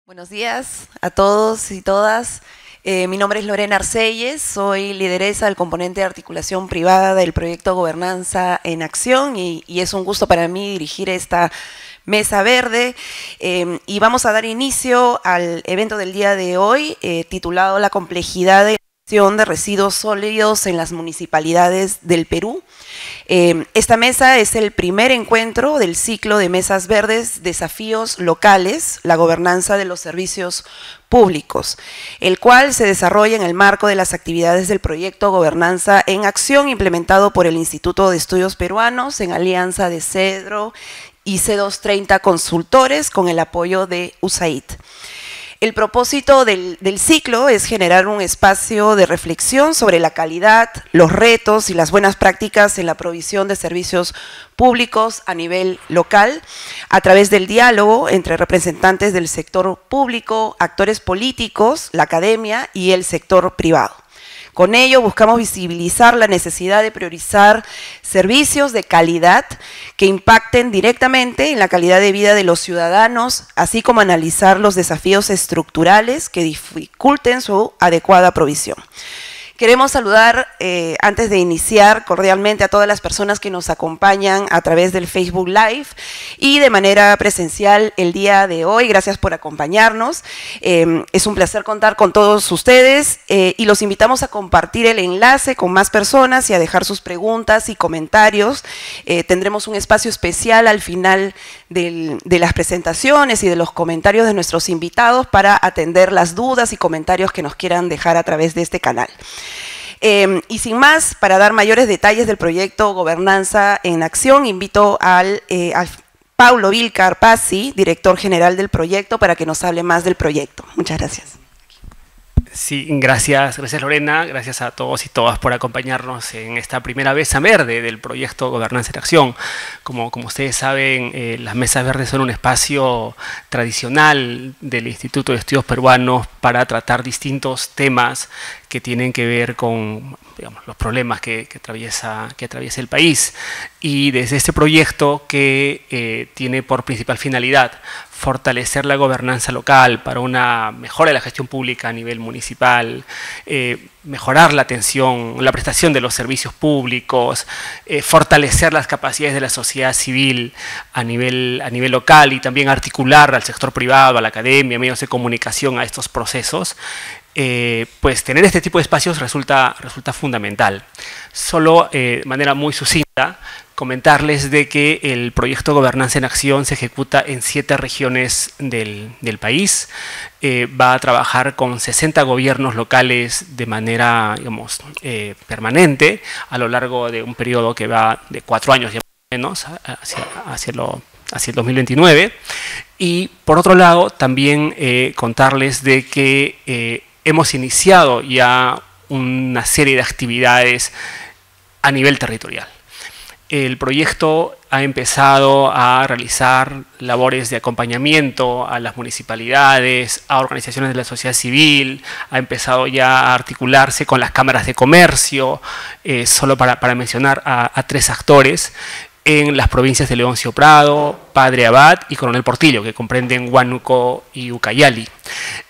Buenos días a todos y todas. Mi nombre es Lorena Arcelles, soy lideresa del componente de articulación privada del proyecto Gobernanza en Acción y es un gusto para mí dirigir esta mesa verde y vamos a dar inicio al evento del día de hoy titulado La complejidad de de residuos sólidos en las municipalidades del Perú. Esta mesa es el primer encuentro del ciclo de mesas verdes, desafíos locales, la gobernanza de los servicios públicos, el cual se desarrolla en el marco de las actividades del proyecto Gobernanza en Acción implementado por el Instituto de Estudios Peruanos en alianza de CEDRO y C230 Consultores con el apoyo de USAID. El propósito del ciclo es generar un espacio de reflexión sobre la calidad, los retos y las buenas prácticas en la provisión de servicios públicos a nivel local, a través del diálogo entre representantes del sector público, actores políticos, la academia y el sector privado. Con ello buscamos visibilizar la necesidad de priorizar servicios de calidad que impacten directamente en la calidad de vida de los ciudadanos, así como analizar los desafíos estructurales que dificulten su adecuada provisión. Queremos saludar, antes de iniciar, cordialmente a todas las personas que nos acompañan a través del Facebook Live y de manera presencial el día de hoy. Gracias por acompañarnos. Es un placer contar con todos ustedes y los invitamos a compartir el enlace con más personas y a dejar sus preguntas y comentarios. Tendremos un espacio especial al final de las presentaciones y de los comentarios de nuestros invitados para atender las dudas y comentarios que nos quieran dejar a través de este canal. Y sin más, para dar mayores detalles del proyecto Gobernanza en Acción, invito al Paulo Vilcar Pazzi, director general del proyecto, para que nos hable más del proyecto. Muchas gracias. Sí, gracias Lorena, gracias a todos y todas por acompañarnos en esta primera mesa verde del proyecto Gobernanza en Acción. Como ustedes saben, las mesas verdes son un espacio tradicional del Instituto de Estudios Peruanos para tratar distintos temas que tienen que ver con, digamos, los problemas que atraviesa el país. Y desde este proyecto que tiene por principal finalidad fortalecer la gobernanza local para una mejora de la gestión pública a nivel municipal, mejorar la atención, la prestación de los servicios públicos, fortalecer las capacidades de la sociedad civil a nivel local y también articular al sector privado, a la academia, medios de comunicación a estos procesos. Pues tener este tipo de espacios resulta fundamental. Solo de manera muy sucinta, comentarles de que el proyecto Gobernanza en Acción se ejecuta en 7 regiones del país. Va a trabajar con 60 gobiernos locales de manera, digamos, permanente a lo largo de un periodo que va de 4 años ya menos hacia el 2029. Y por otro lado, también contarles de que hemos iniciado ya una serie de actividades a nivel territorial. El proyecto ha empezado a realizar labores de acompañamiento a las municipalidades, a organizaciones de la sociedad civil, ha empezado ya a articularse con las cámaras de comercio, solo para mencionar a 3 actores, en las provincias de Leoncio Prado, Padre Abad y Coronel Portillo, que comprenden Huánuco y Ucayali.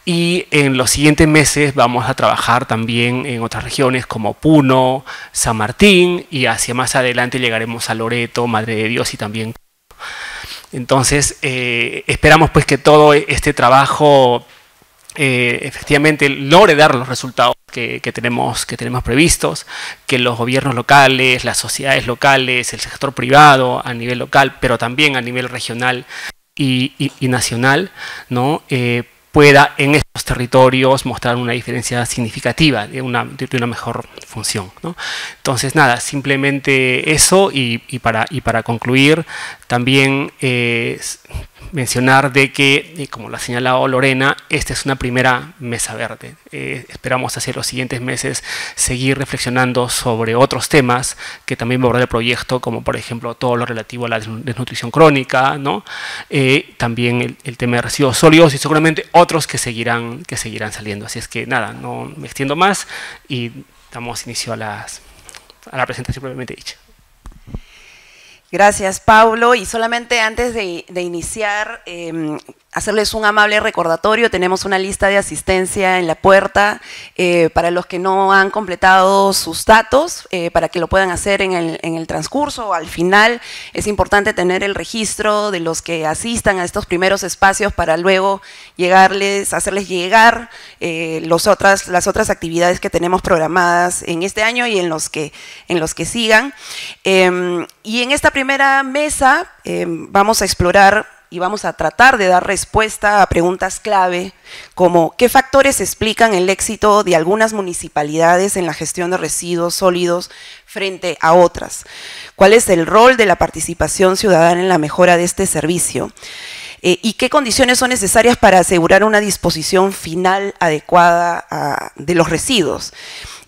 Y en los siguientes meses vamos a trabajar también en otras regiones como Puno, San Martín, y hacia más adelante llegaremos a Loreto, Madre de Dios y también. Entonces, esperamos pues que todo este trabajo efectivamente logre dar los resultados que tenemos previstos, que los gobiernos locales, las sociedades locales, el sector privado a nivel local, pero también a nivel regional y nacional, ¿no? Pueda en estos territorios mostrar una diferencia significativa de una mejor función, ¿no? Entonces, nada, simplemente eso y para concluir, también mencionar de que, como lo ha señalado Lorena, esta es una primera mesa verde. Esperamos hacia los siguientes meses seguir reflexionando sobre otros temas que también va a abordar el proyecto, como por ejemplo todo lo relativo a la desnutrición crónica, ¿no? También el tema de residuos sólidos y seguramente otros que seguirán saliendo. Así es que nada, no me extiendo más y damos inicio a la presentación propiamente dicha. Gracias, Paulo. Y solamente antes de iniciar, hacerles un amable recordatorio, tenemos una lista de asistencia en la puerta para los que no han completado sus datos, para que lo puedan hacer en el transcurso o al final. Es importante tener el registro de los que asistan a estos primeros espacios para luego hacerles llegar las otras actividades que tenemos programadas en este año y en los que sigan. Y en esta primera mesa vamos a explorar y vamos a tratar de dar respuesta a preguntas clave como ¿qué factores explican el éxito de algunas municipalidades en la gestión de residuos sólidos frente a otras? ¿Cuál es el rol de la participación ciudadana en la mejora de este servicio? ¿Y qué condiciones son necesarias para asegurar una disposición final adecuada de los residuos?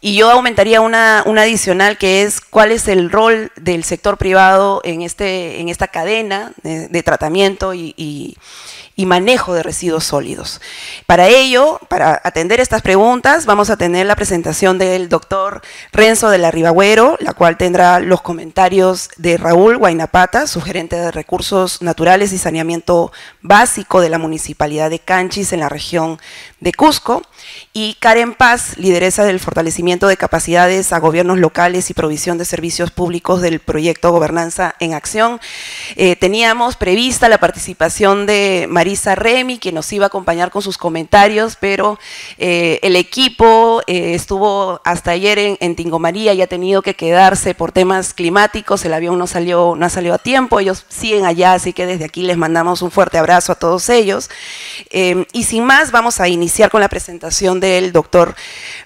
Y yo aumentaría una adicional que es cuál es el rol del sector privado en esta cadena de tratamiento y manejo de residuos sólidos. Para ello, para atender estas preguntas, vamos a tener la presentación del doctor Renzo de la Ribagüero, la cual tendrá los comentarios de Raúl Huaynapata, su gerente de Recursos Naturales y Saneamiento Básico de la Municipalidad de Canchis en la región de Cusco, y Karen Paz, lideresa del fortalecimiento de capacidades a gobiernos locales y provisión de servicios públicos del proyecto Gobernanza en Acción. Teníamos prevista la participación de Marisa Remy, que nos iba a acompañar con sus comentarios, pero el equipo estuvo hasta ayer en Tingomaría y ha tenido que quedarse por temas climáticos, el avión no salió a tiempo, ellos siguen allá, así que desde aquí les mandamos un fuerte abrazo a todos ellos. Y sin más, vamos a iniciar con la presentación del doctor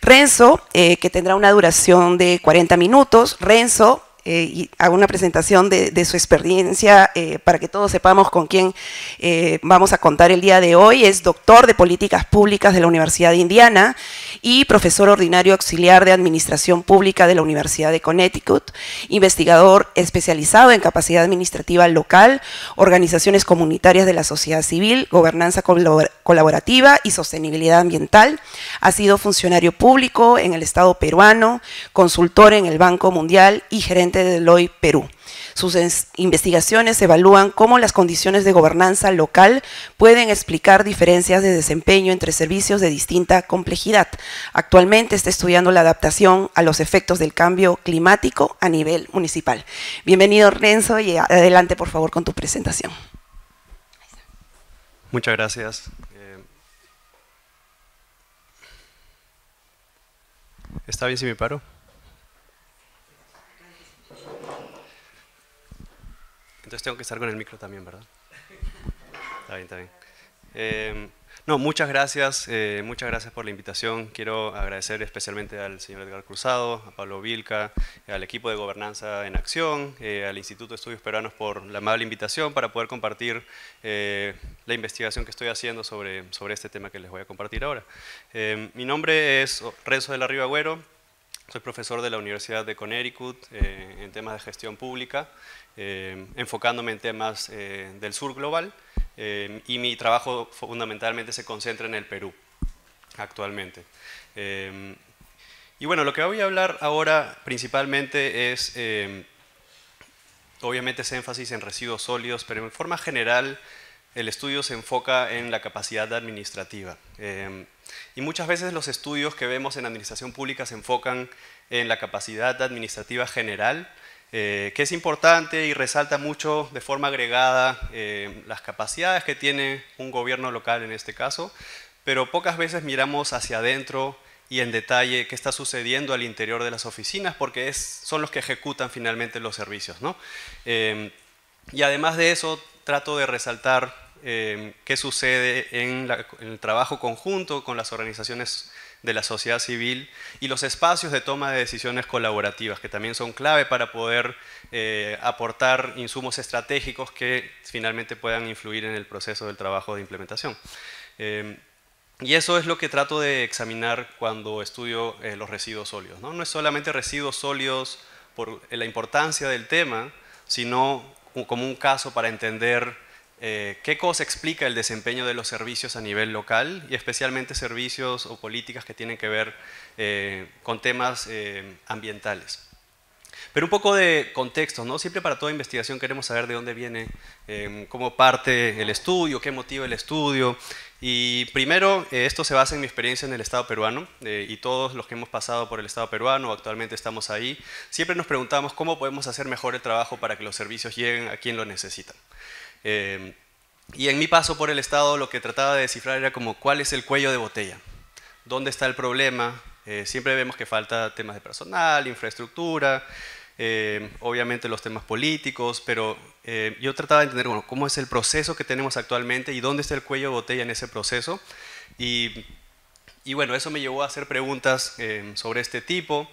Renzo, que tendrá una duración de 40 minutos. Renzo y hago una presentación de su experiencia para que todos sepamos con quién vamos a contar el día de hoy. Es doctor de Políticas Públicas de la Universidad de Indiana y profesor ordinario auxiliar de Administración Pública de la Universidad de Connecticut, investigador especializado en capacidad administrativa local, organizaciones comunitarias de la sociedad civil, gobernanza colaborativa y sostenibilidad ambiental. Ha sido funcionario público en el Estado peruano, consultor en el Banco Mundial y gerente de Deloitte Perú. Sus investigaciones evalúan cómo las condiciones de gobernanza local pueden explicar diferencias de desempeño entre servicios de distinta complejidad. Actualmente está estudiando la adaptación a los efectos del cambio climático a nivel municipal. Bienvenido, Renzo, y adelante por favor con tu presentación. Muchas gracias. ¿Está bien si me paro? Entonces tengo que estar con el micro también, ¿verdad? Está bien, está bien. No, muchas gracias por la invitación. Quiero agradecer especialmente al señor Edgar Cruzado, a Pablo Vilca, al equipo de Gobernanza en Acción, al Instituto de Estudios Peruanos por la amable invitación para poder compartir la investigación que estoy haciendo sobre este tema que les voy a compartir ahora. Mi nombre es Renzo de la Ribagüero, soy profesor de la Universidad de Connecticut en temas de gestión pública, enfocándome en temas del sur global, y mi trabajo fundamentalmente se concentra en el Perú actualmente. Y bueno, lo que voy a hablar ahora principalmente es, obviamente ese énfasis en residuos sólidos, pero en forma general el estudio se enfoca en la capacidad administrativa. Y muchas veces los estudios que vemos en administración pública se enfocan en la capacidad administrativa general, que es importante y resalta mucho de forma agregada las capacidades que tiene un gobierno local en este caso, pero pocas veces miramos hacia adentro y en detalle qué está sucediendo al interior de las oficinas, porque son los que ejecutan finalmente los servicios, ¿no? Y además de eso, trato de resaltar qué sucede en el trabajo conjunto con las organizaciones de la sociedad civil y los espacios de toma de decisiones colaborativas, que también son clave para poder aportar insumos estratégicos que finalmente puedan influir en el proceso del trabajo de implementación. Y eso es lo que trato de examinar cuando estudio los residuos sólidos, ¿no? No es solamente residuos sólidos por la importancia del tema, sino como un caso para entender qué cosa explica el desempeño de los servicios a nivel local y especialmente servicios o políticas que tienen que ver con temas ambientales. Pero un poco de contexto, ¿no? Siempre para toda investigación queremos saber de dónde viene, cómo parte el estudio, qué motiva el estudio. Y primero, esto se basa en mi experiencia en el Estado peruano, y todos los que hemos pasado por el Estado peruano, actualmente estamos ahí, siempre nos preguntamos cómo podemos hacer mejor el trabajo para que los servicios lleguen a quien lo necesitan. Y en mi paso por el Estado lo que trataba de descifrar era como cuál es el cuello de botella, dónde está el problema. Siempre vemos que falta temas de personal, infraestructura, obviamente los temas políticos, pero yo trataba de entender, bueno, cómo es el proceso que tenemos actualmente y dónde está el cuello de botella en ese proceso. Y bueno, eso me llevó a hacer preguntas sobre este tipo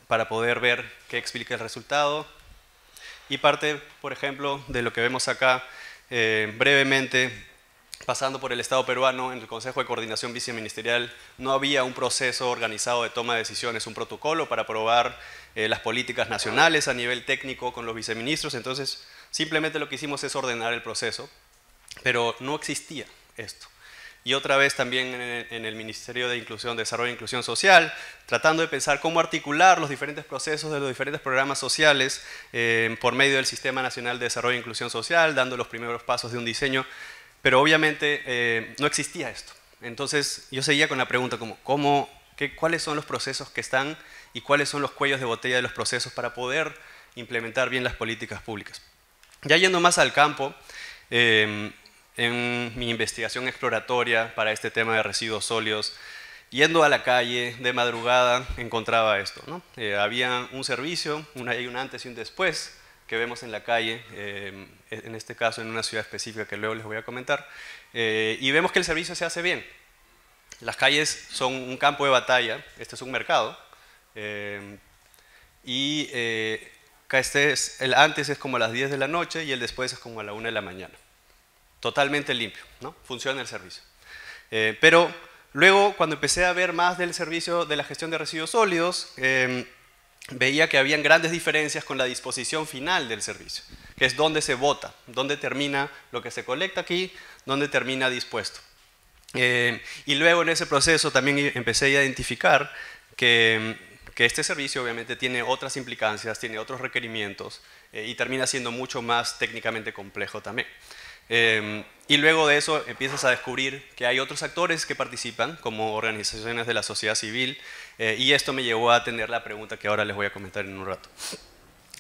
para poder ver qué explica el resultado. Y parte, por ejemplo, de lo que vemos acá, brevemente, pasando por el Estado peruano, en el Consejo de Coordinación Viceministerial no había un proceso organizado de toma de decisiones, un protocolo para aprobar las políticas nacionales a nivel técnico con los viceministros. Entonces, simplemente lo que hicimos es ordenar el proceso, pero no existía esto. Y otra vez también en el Ministerio de Inclusión, Desarrollo e Inclusión Social, tratando de pensar cómo articular los diferentes procesos de los diferentes programas sociales por medio del Sistema Nacional de Desarrollo e Inclusión Social, dando los primeros pasos de un diseño. Pero obviamente no existía esto. Entonces yo seguía con la pregunta como, ¿cuáles son los procesos que están y cuáles son los cuellos de botella de los procesos para poder implementar bien las políticas públicas? Ya yendo más al campo, en mi investigación exploratoria para este tema de residuos sólidos, yendo a la calle de madrugada encontraba esto, ¿no? Había un servicio, hay un antes y un después, que vemos en la calle, en este caso en una ciudad específica que luego les voy a comentar, y vemos que el servicio se hace bien. Las calles son un campo de batalla, este es un mercado, y el antes es como a las 10 de la noche y el después es como a la 1 de la mañana. Totalmente limpio, ¿no? Funciona el servicio. Pero luego, cuando empecé a ver más del servicio de la gestión de residuos sólidos, veía que habían grandes diferencias con la disposición final del servicio, que es dónde se bota, dónde termina lo que se colecta aquí, dónde termina dispuesto. Y luego en ese proceso también empecé a identificar que este servicio obviamente tiene otras implicancias, tiene otros requerimientos y termina siendo mucho más técnicamente complejo también. Y luego de eso empiezas a descubrir que hay otros actores que participan, como organizaciones de la sociedad civil, y esto me llevó a tener la pregunta que ahora les voy a comentar en un rato.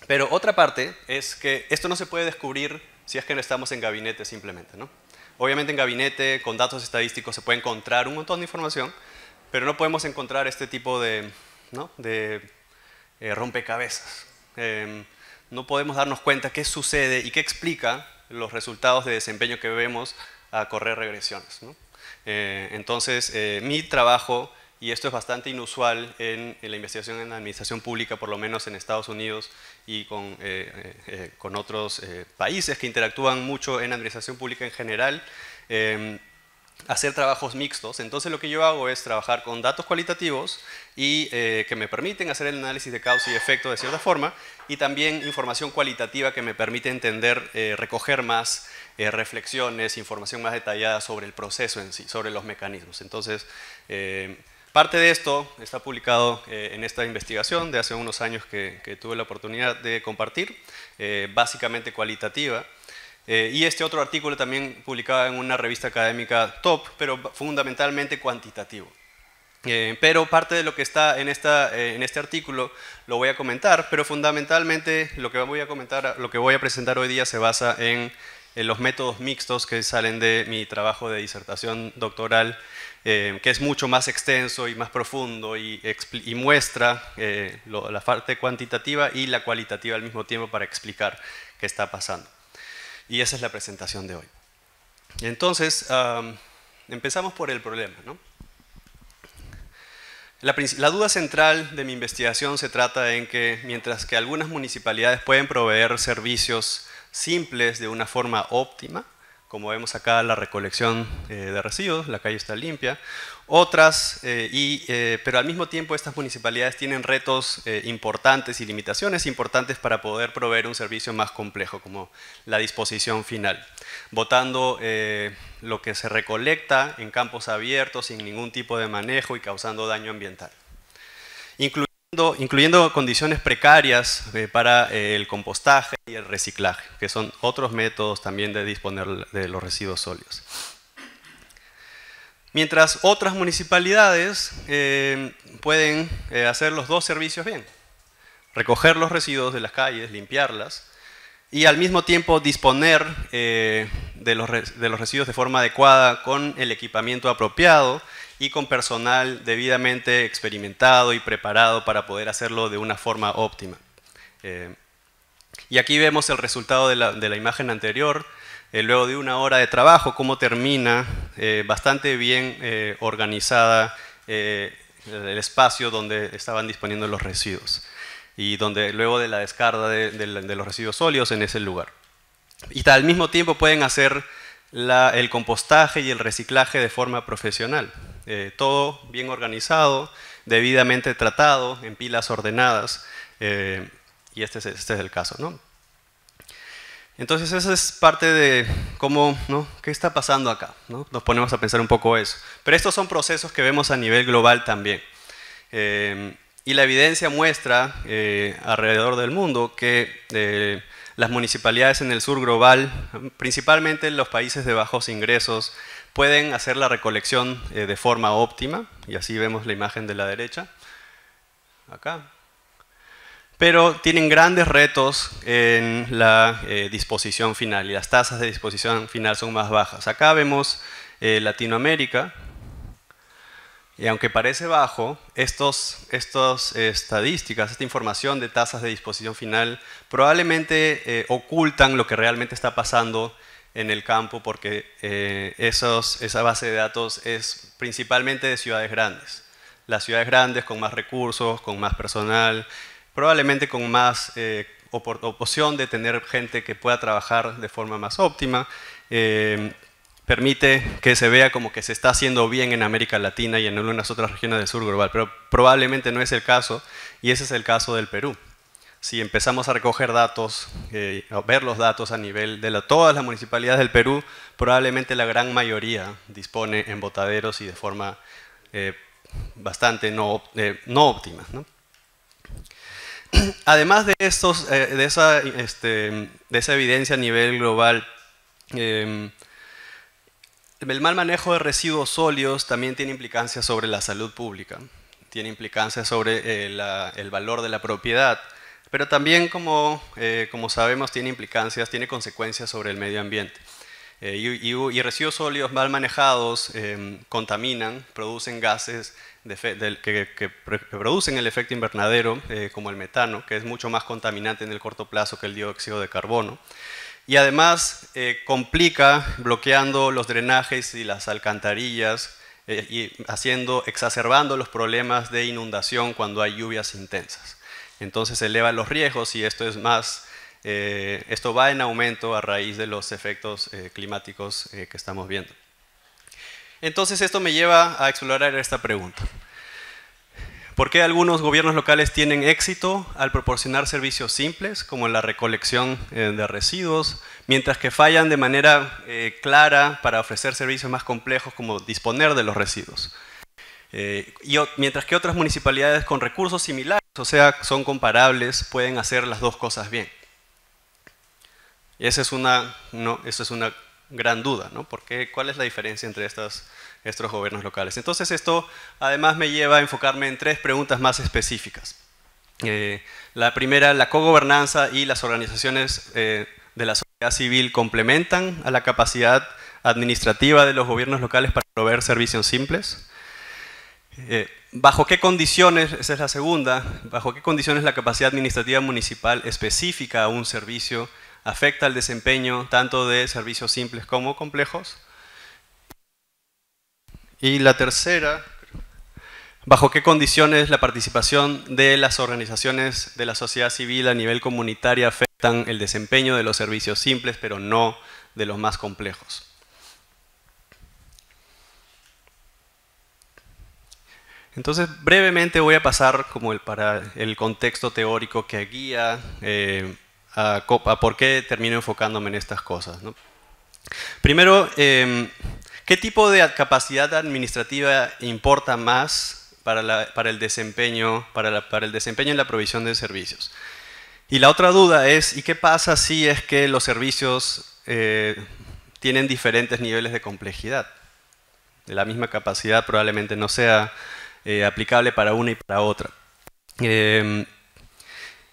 Pero otra parte es que esto no se puede descubrir si es que no estamos en gabinete simplemente, ¿no? Obviamente en gabinete, con datos estadísticos, se puede encontrar un montón de información, pero no podemos encontrar este tipo de, ¿no? Rompecabezas. No podemos darnos cuenta qué sucede y qué explica los resultados de desempeño que vemos a correr regresiones, ¿no? Entonces, mi trabajo, y esto es bastante inusual en la investigación en la administración pública, por lo menos en Estados Unidos y con otros países que interactúan mucho en administración pública en general, hacer trabajos mixtos. Entonces lo que yo hago es trabajar con datos cualitativos y que me permiten hacer el análisis de causa y efecto de cierta forma, y también información cualitativa que me permite entender, recoger más reflexiones, información más detallada sobre el proceso en sí, sobre los mecanismos. Entonces, parte de esto está publicado en esta investigación de hace unos años que tuve la oportunidad de compartir, básicamente cualitativa. Y este otro artículo también publicado en una revista académica top, pero fundamentalmente cuantitativo. Pero parte de lo que está en este artículo lo voy a comentar, pero fundamentalmente lo que voy a presentar hoy día se basa en los métodos mixtos que salen de mi trabajo de disertación doctoral, que es mucho más extenso y más profundo y muestra la parte cuantitativa y la cualitativa al mismo tiempo para explicar qué está pasando. Y esa es la presentación de hoy. Entonces, empezamos por el problema, ¿no? La duda central de mi investigación se trata en que mientras que algunas municipalidades pueden proveer servicios simples de una forma óptima, como vemos acá la recolección de residuos, la calle está limpia, otras, pero al mismo tiempo estas municipalidades tienen retos importantes y limitaciones importantes para poder proveer un servicio más complejo, como la disposición final, botando lo que se recolecta en campos abiertos sin ningún tipo de manejo y causando daño ambiental. incluyendo condiciones precarias para el compostaje y el reciclaje, que son otros métodos también de disponer de los residuos sólidos. Mientras otras municipalidades pueden hacer los dos servicios bien: recoger los residuos de las calles, limpiarlas, y al mismo tiempo disponer de los residuos de forma adecuada con el equipamiento apropiado y con personal debidamente experimentado y preparado para poder hacerlo de una forma óptima. Y aquí vemos el resultado de la imagen anterior, luego de una hora de trabajo, cómo termina bastante bien organizada el espacio donde estaban disponiendo los residuos, y donde luego de la descarga de los residuos sólidos en ese lugar. Y al mismo tiempo pueden hacer el compostaje y el reciclaje de forma profesional. Todo bien organizado, debidamente tratado, en pilas ordenadas, y este es el caso, ¿no? Entonces esa es parte de cómo, ¿no?, qué está pasando acá, ¿no? Nos ponemos a pensar un poco eso. Pero estos son procesos que vemos a nivel global también. Y la evidencia muestra alrededor del mundo que las municipalidades en el sur global, principalmente en los países de bajos ingresos, pueden hacer la recolección de forma óptima, y así vemos la imagen de la derecha, acá. Pero tienen grandes retos en la disposición final, y las tasas de disposición final son más bajas. Acá vemos Latinoamérica, y aunque parece bajo, estas estadísticas, esta información de tasas de disposición final probablemente ocultan lo que realmente está pasando en el campo, porque esa base de datos es principalmente de ciudades grandes. Las ciudades grandes con más recursos, con más personal, probablemente con más opción de tener gente que pueda trabajar de forma más óptima, permite que se vea como que se está haciendo bien en América Latina y en algunas otras regiones del sur global, pero probablemente no es el caso, y ese es el caso del Perú. Si empezamos a recoger datos, a ver los datos a nivel de todas las municipalidades del Perú, probablemente la gran mayoría dispone en botaderos y de forma bastante no óptima, ¿no? Además de esa evidencia a nivel global, el mal manejo de residuos sólidos también tiene implicancias sobre la salud pública, tiene implicancias sobre el valor de la propiedad, pero también, como sabemos, tiene consecuencias sobre el medio ambiente. Y residuos sólidos mal manejados contaminan, producen gases que producen el efecto invernadero, como el metano, que es mucho más contaminante en el corto plazo que el dióxido de carbono. Y además complica bloqueando los drenajes y las alcantarillas y exacerbando los problemas de inundación cuando hay lluvias intensas. Entonces eleva los riesgos, y esto va en aumento a raíz de los efectos climáticos que estamos viendo. Entonces esto me lleva a explorar esta pregunta. ¿Por qué algunos gobiernos locales tienen éxito al proporcionar servicios simples, como la recolección de residuos, mientras que fallan de manera clara para ofrecer servicios más complejos, como disponer de los residuos? Mientras que otras municipalidades con recursos similares, o sea, son comparables, pueden hacer las dos cosas bien. Y esa es una gran duda, ¿no? ¿Cuál es la diferencia entre estos gobiernos locales? Entonces esto además me lleva a enfocarme en tres preguntas más específicas. La primera, ¿la cogobernanza y las organizaciones de la sociedad civil complementan a la capacidad administrativa de los gobiernos locales para proveer servicios simples? ¿Bajo qué condiciones, esa es la segunda, bajo qué condiciones la capacidad administrativa municipal específica a un servicio afecta el desempeño tanto de servicios simples como complejos? Y la tercera, ¿bajo qué condiciones la participación de las organizaciones de la sociedad civil a nivel comunitario afectan el desempeño de los servicios simples, pero no de los más complejos? Entonces, brevemente voy a pasar para el contexto teórico que guía a por qué termino enfocándome en estas cosas, ¿no? Primero, ¿qué tipo de capacidad administrativa importa más para el desempeño en la provisión de servicios. Y la otra duda es, ¿y qué pasa si es que los servicios tienen diferentes niveles de complejidad? La misma capacidad probablemente no sea aplicable para una y para otra.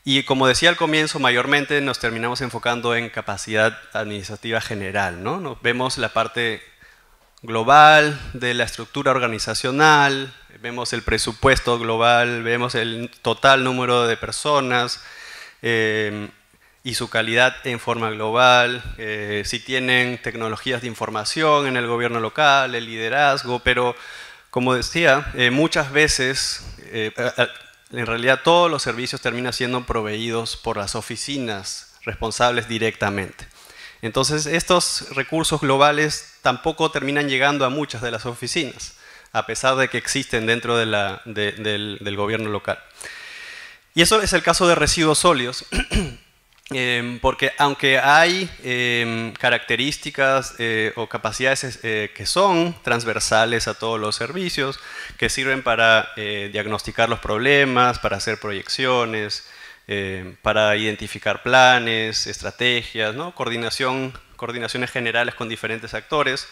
Y como decía al comienzo, mayormente nos terminamos enfocando en capacidad administrativa general, ¿no? Vemos la parte global de la estructura organizacional, vemos el presupuesto global, vemos el total número de personas y su calidad en forma global, si tienen tecnologías de información en el gobierno local, el liderazgo, pero como decía, muchas veces, en realidad todos los servicios terminan siendo proveídos por las oficinas responsables directamente. Entonces, estos recursos globales tampoco terminan llegando a muchas de las oficinas, a pesar de que existen dentro del gobierno local. Y eso es el caso de residuos sólidos, porque aunque hay características o capacidades que son transversales a todos los servicios, que sirven para diagnosticar los problemas, para hacer proyecciones, para identificar planes, estrategias, ¿no? Coordinaciones generales con diferentes actores.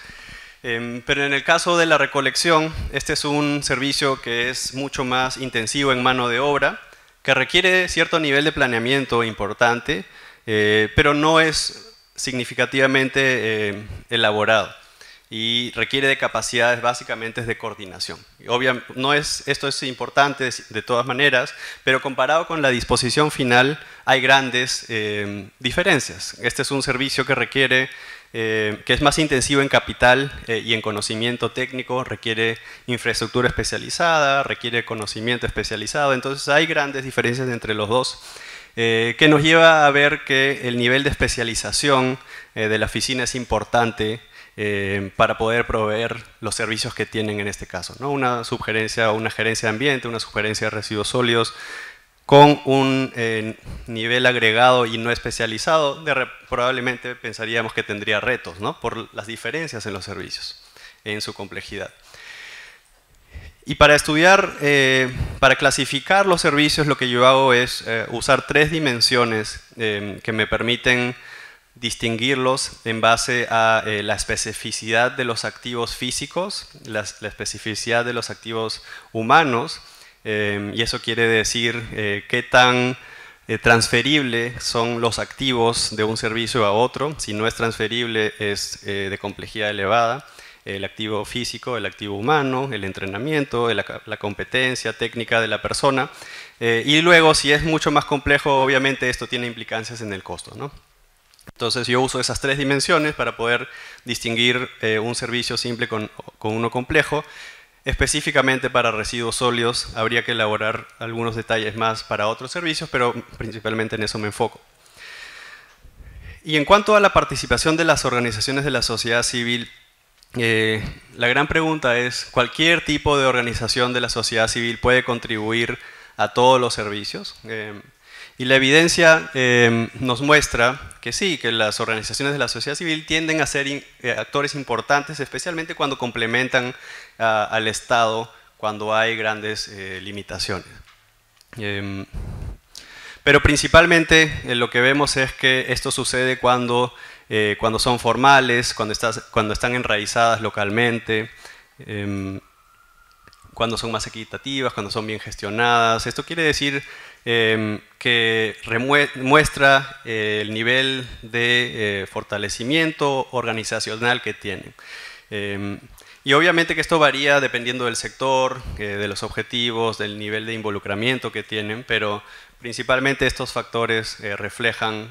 Pero en el caso de la recolección, este es un servicio que es mucho más intensivo en mano de obra, que requiere cierto nivel de planeamiento importante, pero no es significativamente elaborado y requiere de capacidades básicamente de coordinación. Esto es importante de todas maneras, pero comparado con la disposición final hay grandes diferencias. Este es un servicio que requiere, que es más intensivo en capital y en conocimiento técnico, requiere infraestructura especializada, requiere conocimiento especializado, entonces hay grandes diferencias entre los dos, que nos lleva a ver que el nivel de especialización de la oficina es importante para poder proveer los servicios que tienen en este caso, ¿no? Una subgerencia o una gerencia de ambiente, una subgerencia de residuos sólidos con un nivel agregado y no especializado, probablemente pensaríamos que tendría retos, ¿no? Por las diferencias en los servicios, en su complejidad. Y para estudiar, para clasificar los servicios, lo que yo hago es usar 3 dimensiones que me permiten distinguirlos en base a la especificidad de los activos físicos, la especificidad de los activos humanos, y eso quiere decir qué tan transferible son los activos de un servicio a otro. Si no es transferible, es de complejidad elevada. El activo físico, el activo humano, el entrenamiento, la competencia técnica de la persona. Y luego, si es mucho más complejo, obviamente esto tiene implicancias en el costo, ¿no? Entonces yo uso esas 3 dimensiones para poder distinguir un servicio simple con uno complejo. Específicamente para residuos sólidos habría que elaborar algunos detalles más para otros servicios, pero principalmente en eso me enfoco. Y en cuanto a la participación de las organizaciones de la sociedad civil, la gran pregunta es, ¿cualquier tipo de organización de la sociedad civil puede contribuir a todos los servicios? Y la evidencia nos muestra que sí, que las organizaciones de la sociedad civil tienden a ser actores importantes, especialmente cuando complementan al Estado, cuando hay grandes limitaciones. Pero principalmente lo que vemos es que esto sucede cuando son formales, cuando están enraizadas localmente, cuando son más equitativas, cuando son bien gestionadas. Esto quiere decir que muestra el nivel de fortalecimiento organizacional que tienen. Y obviamente que esto varía dependiendo del sector, de los objetivos, del nivel de involucramiento que tienen, pero principalmente estos factores reflejan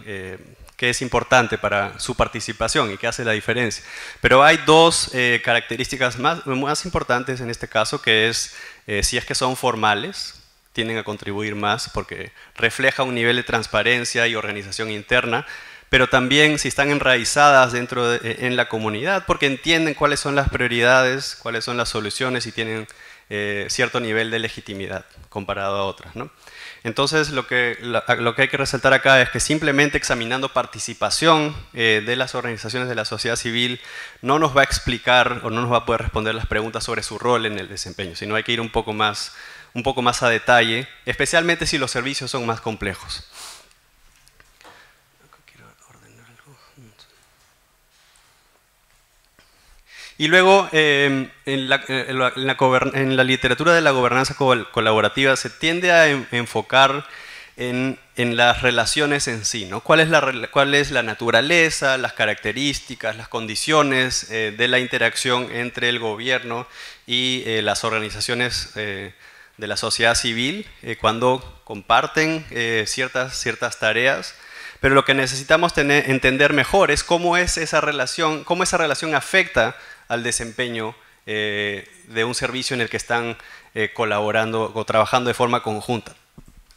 qué es importante para su participación y qué hace la diferencia. Pero hay 2 características más importantes en este caso, que es si es que son formales, tienden a contribuir más porque refleja un nivel de transparencia y organización interna, pero también si están enraizadas en la comunidad, porque entienden cuáles son las prioridades, cuáles son las soluciones y tienen cierto nivel de legitimidad comparado a otras, ¿no? Entonces, lo que hay que resaltar acá es que simplemente examinando participación de las organizaciones de la sociedad civil no nos va a explicar o no nos va a poder responder las preguntas sobre su rol en el desempeño, sino hay que ir un poco más a detalle, especialmente si los servicios son más complejos. Y luego, en la literatura de la gobernanza colaborativa se tiende a enfocar en las relaciones en sí, ¿no? ¿Cuál es la naturaleza, las características, las condiciones de la interacción entre el gobierno y las organizaciones de la sociedad civil cuando comparten ciertas tareas? Pero lo que necesitamos entender mejor es cómo esa relación afecta al desempeño de un servicio en el que están colaborando o trabajando de forma conjunta.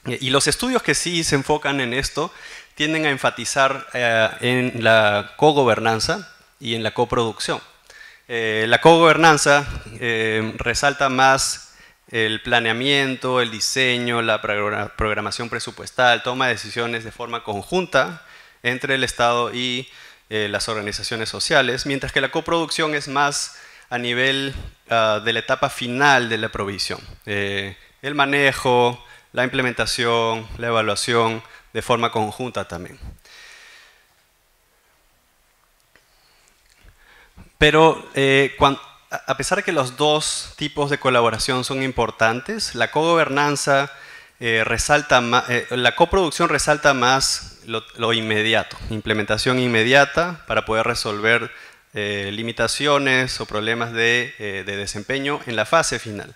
Y los estudios que sí se enfocan en esto tienden a enfatizar en la cogobernanza y en la coproducción. La cogobernanza resalta más el planeamiento, el diseño, la programación presupuestal, toma de decisiones de forma conjunta entre el Estado y las organizaciones sociales, mientras que la coproducción es más a nivel de la etapa final de la provisión. El manejo, la implementación, la evaluación de forma conjunta también. Pero a pesar de que los dos tipos de colaboración son importantes, la cogobernanza la coproducción resalta más lo inmediato, implementación inmediata para poder resolver limitaciones o problemas de desempeño en la fase final.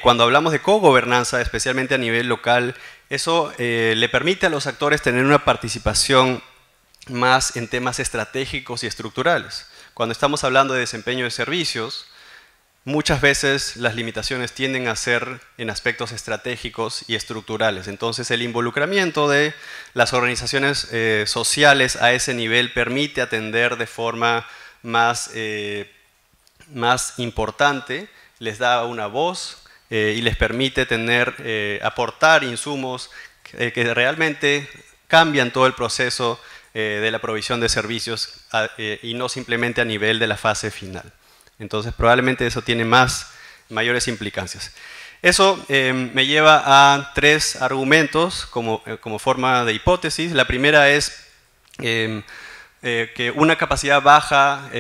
Cuando hablamos de cogobernanza, especialmente a nivel local, eso le permite a los actores tener una participación más en temas estratégicos y estructurales. Cuando estamos hablando de desempeño de servicios, muchas veces las limitaciones tienden a ser en aspectos estratégicos y estructurales. Entonces el involucramiento de las organizaciones sociales a ese nivel permite atender de forma más importante, les da una voz y les permite aportar insumos que realmente cambian todo el proceso de la provisión de servicios y no simplemente a nivel de la fase final. Entonces probablemente eso tiene mayores implicancias. Eso me lleva a 3 argumentos como forma de hipótesis. La primera es que una baja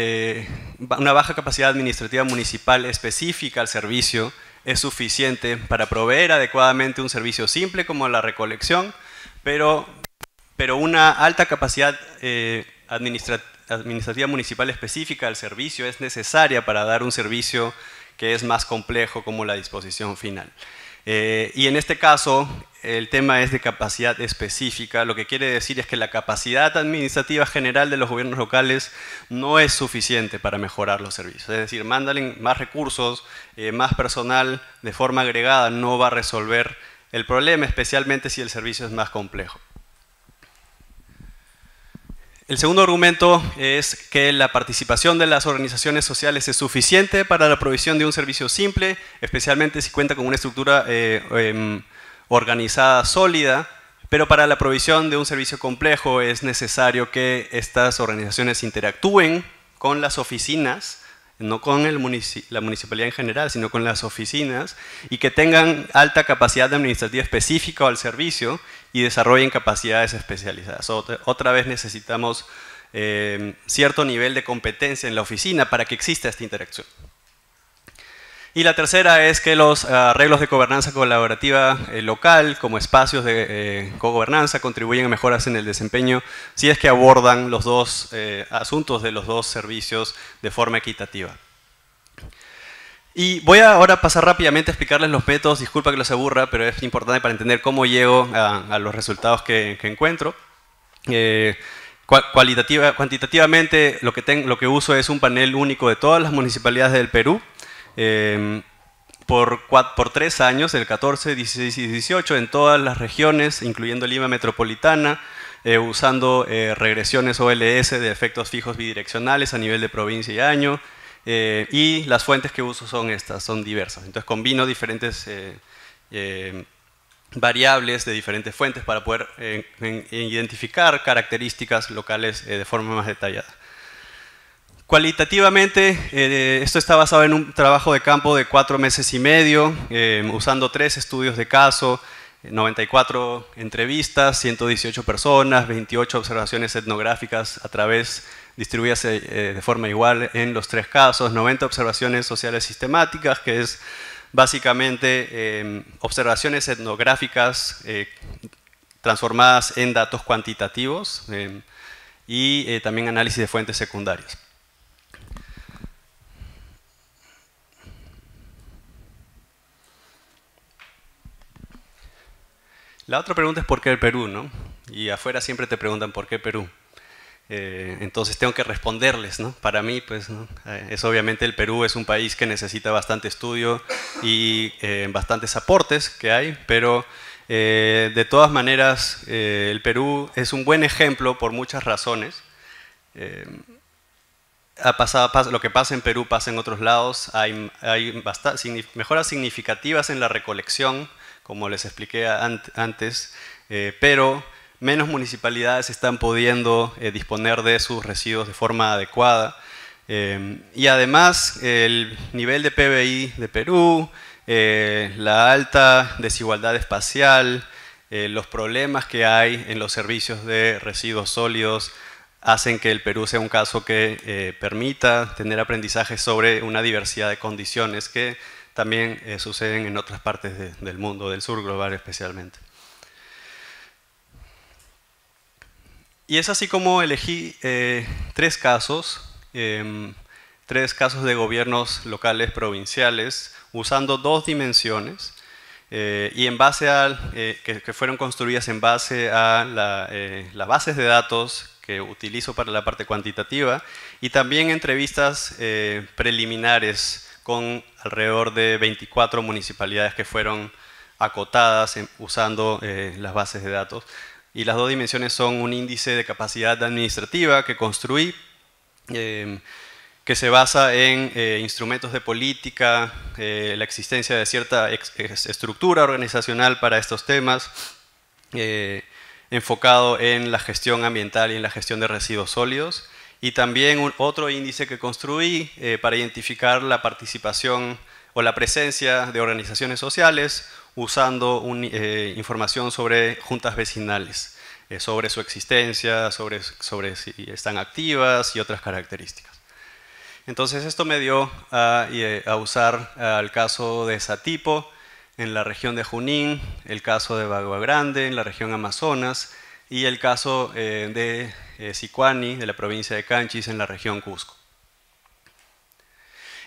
capacidad administrativa municipal específica al servicio es suficiente para proveer adecuadamente un servicio simple como la recolección, pero una alta capacidad administrativa municipal específica al servicio es necesaria para dar un servicio que es más complejo como la disposición final. Y en este caso, el tema es de capacidad específica, lo que quiere decir es que la capacidad administrativa general de los gobiernos locales no es suficiente para mejorar los servicios. Es decir, mándale más recursos, más personal de forma agregada no va a resolver el problema, especialmente si el servicio es más complejo. El segundo argumento es que la participación de las organizaciones sociales es suficiente para la provisión de un servicio simple, especialmente si cuenta con una estructura organizada sólida, pero para la provisión de un servicio complejo es necesario que estas organizaciones interactúen con las oficinas, no con la municipalidad en general, sino con las oficinas, y que tengan alta capacidad administrativa específica al servicio y desarrollen capacidades especializadas. Otra vez necesitamos cierto nivel de competencia en la oficina para que exista esta interacción. Y la tercera es que los arreglos de gobernanza colaborativa local, como espacios de cogobernanza, contribuyen a mejoras en el desempeño si es que abordan los dos asuntos de los dos servicios de forma equitativa. Y voy ahora a pasar rápidamente a explicarles los métodos, disculpa que los aburra, pero es importante para entender cómo llego a los resultados que encuentro. Cuantitativamente lo que uso es un panel único de todas las municipalidades del Perú, por 3 años, del 14, 16 y 18, en todas las regiones, incluyendo Lima Metropolitana, usando regresiones OLS de efectos fijos bidireccionales a nivel de provincia y año, y las fuentes que uso son diversas. Entonces combino diferentes variables de diferentes fuentes para poder identificar características locales de forma más detallada. Cualitativamente, esto está basado en un trabajo de campo de 4 meses y medio, usando 3 estudios de caso, 94 entrevistas, 118 personas, 28 observaciones etnográficas distribuidas de forma igual en los 3 casos, 90 observaciones sociales sistemáticas, que es básicamente observaciones etnográficas transformadas en datos cuantitativos y también análisis de fuentes secundarias. La otra pregunta es ¿por qué el Perú?, ¿no? Y afuera siempre te preguntan ¿por qué Perú? Entonces tengo que responderles, ¿no? Para mí, pues, ¿no? Es obviamente el Perú es un país que necesita bastante estudio y bastantes aportes que hay, pero de todas maneras el Perú es un buen ejemplo por muchas razones. Lo que pasa en Perú pasa en otros lados, hay mejoras significativas en la recolección, como les expliqué antes, pero menos municipalidades están pudiendo disponer de sus residuos de forma adecuada. Y además, el nivel de PBI de Perú, la alta desigualdad espacial, los problemas que hay en los servicios de residuos sólidos, hacen que el Perú sea un caso que permita tener aprendizaje sobre una diversidad de condiciones que también suceden en otras partes del mundo, del sur global especialmente. Y es así como elegí 3 casos de gobiernos locales provinciales, usando 2 dimensiones, y en base que fueron construidas en base a las bases de datos que utilizo para la parte cuantitativa, y también entrevistas preliminares con alrededor de 24 municipalidades que fueron acotadas usando las bases de datos. Y las 2 dimensiones son un índice de capacidad administrativa que construí, que se basa en instrumentos de política, la existencia de cierta estructura organizacional para estos temas, enfocado en la gestión ambiental y en la gestión de residuos sólidos, y también otro índice que construí para identificar la participación o la presencia de organizaciones sociales usando información sobre juntas vecinales, sobre su existencia, sobre si están activas y otras características. Entonces esto me dio a usar el caso de Satipo en la región de Junín, el caso de Bagua Grande en la región Amazonas y el caso de Sicuani de la provincia de Canchis en la región Cusco.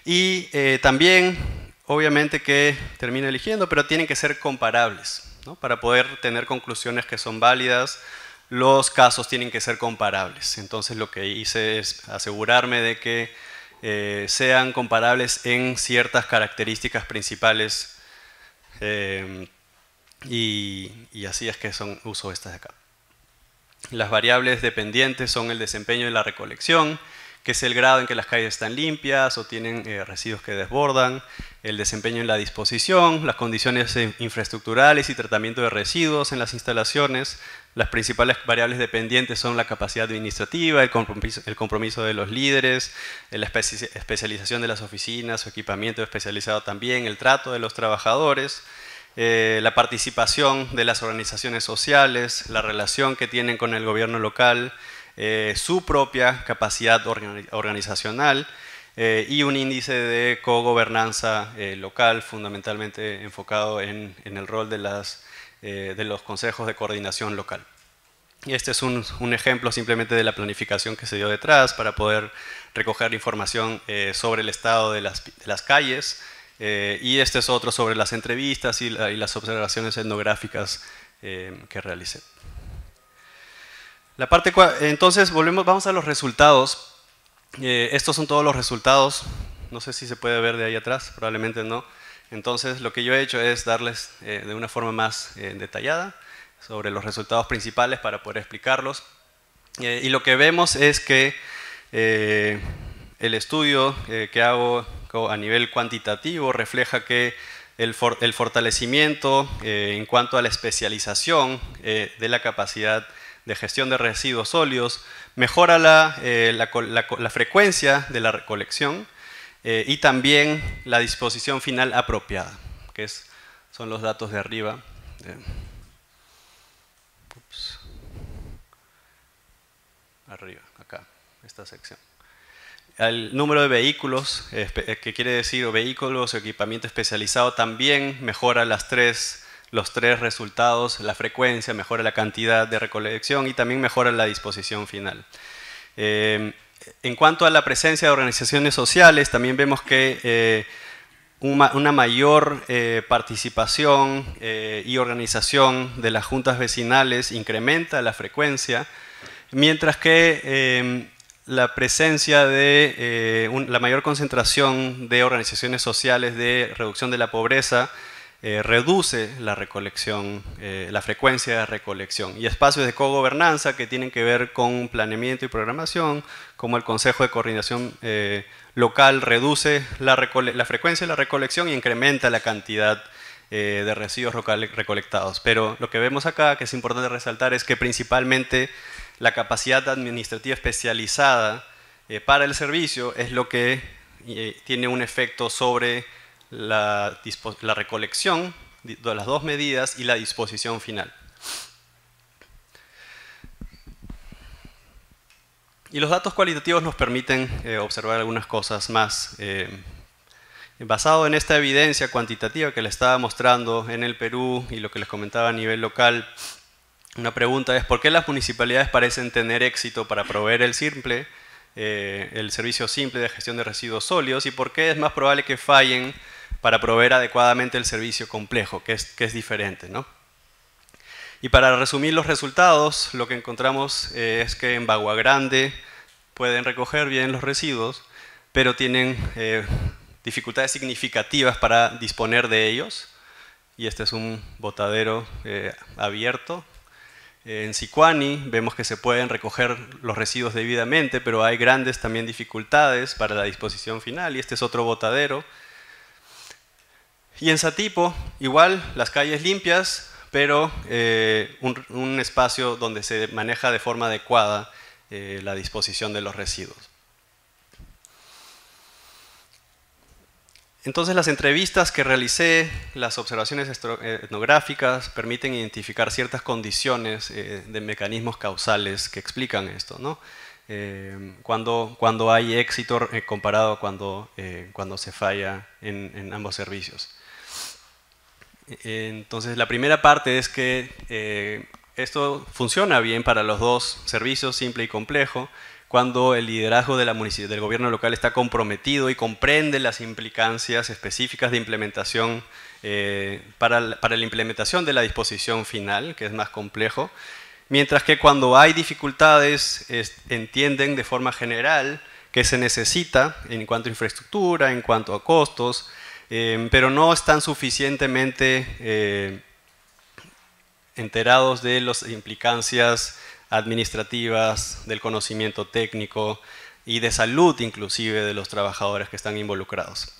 Y también, obviamente que termino eligiendo, pero tienen que ser comparables, ¿no? Para poder tener conclusiones que son válidas, los casos tienen que ser comparables. Entonces lo que hice es asegurarme de que sean comparables en ciertas características principales, y así es que uso estas de acá. Las variables dependientes son el desempeño de la recolección, que es el grado en que las calles están limpias o tienen residuos que desbordan, el desempeño en la disposición, las condiciones infraestructurales y tratamiento de residuos en las instalaciones. Las principales variables dependientes son la capacidad administrativa, el compromiso de los líderes, la especialización de las oficinas, su equipamiento especializado también, el trato de los trabajadores, la participación de las organizaciones sociales, la relación que tienen con el gobierno local, su propia capacidad organizacional y un índice de cogobernanza local fundamentalmente enfocado en el rol de los consejos de coordinación local. Y este es un ejemplo simplemente de la planificación que se dio detrás para poder recoger información sobre el estado de las calles, y este es otro sobre las entrevistas y las observaciones etnográficas que realicé. Entonces vamos a los resultados. Estos son todos los resultados. No sé si se puede ver de ahí atrás, probablemente no. Entonces lo que yo he hecho es darles de una forma más detallada sobre los resultados principales para poder explicarlos. Y lo que vemos es que el estudio que hago a nivel cuantitativo refleja que el fortalecimiento en cuanto a la especialización de la capacidad de gestión de residuos sólidos, mejora la frecuencia de la recolección y también la disposición final apropiada, que son los datos de arriba. Arriba, acá, esta sección. El número de vehículos, que quiere decir vehículos o equipamiento especializado, también mejora los tres resultados, la frecuencia, mejora la cantidad de recolección y también mejora la disposición final. En cuanto a la presencia de organizaciones sociales, también vemos que una mayor participación y organización de las juntas vecinales incrementa la frecuencia, mientras que la presencia de la mayor concentración de organizaciones sociales de reducción de la pobreza reduce la recolección, la frecuencia de recolección. Y espacios de cogobernanza que tienen que ver con planeamiento y programación, como el Consejo de Coordinación Local, reduce la frecuencia de la recolección y incrementa la cantidad de residuos locales recolectados. Pero lo que vemos acá, que es importante resaltar, es que principalmente la capacidad administrativa especializada para el servicio es lo que tiene un efecto sobre la recolección de las dos medidas y la disposición final. Y los datos cualitativos nos permiten observar algunas cosas más. Basado en esta evidencia cuantitativa que les estaba mostrando en el Perú y lo que les comentaba a nivel local, una pregunta es: ¿por qué las municipalidades parecen tener éxito para proveer el servicio simple de gestión de residuos sólidos, y por qué es más probable que fallen para proveer adecuadamente el servicio complejo, que es diferente, ¿no? Y para resumir los resultados, lo que encontramos es que en Bagua Grande pueden recoger bien los residuos, pero tienen dificultades significativas para disponer de ellos, y este es un botadero abierto. En Sicuani vemos que se pueden recoger los residuos debidamente, pero hay grandes también dificultades para la disposición final, y este es otro botadero. Y en Satipo, igual, las calles limpias, pero un espacio donde se maneja de forma adecuada la disposición de los residuos. Entonces, las entrevistas que realicé, las observaciones etnográficas, permiten identificar ciertas condiciones de mecanismos causales que explican esto, ¿no? Cuando hay éxito comparado a cuando se falla en ambos servicios. Entonces, la primera parte es que esto funciona bien para los dos servicios, simple y complejo, cuando el liderazgo del gobierno local está comprometido y comprende las implicancias específicas de implementación para la implementación de la disposición final, que es más complejo, mientras que cuando hay dificultades entienden de forma general que se necesita en cuanto a infraestructura, en cuanto a costos, pero no están suficientemente enterados de las implicancias administrativas, del conocimiento técnico y de salud inclusive de los trabajadores que están involucrados.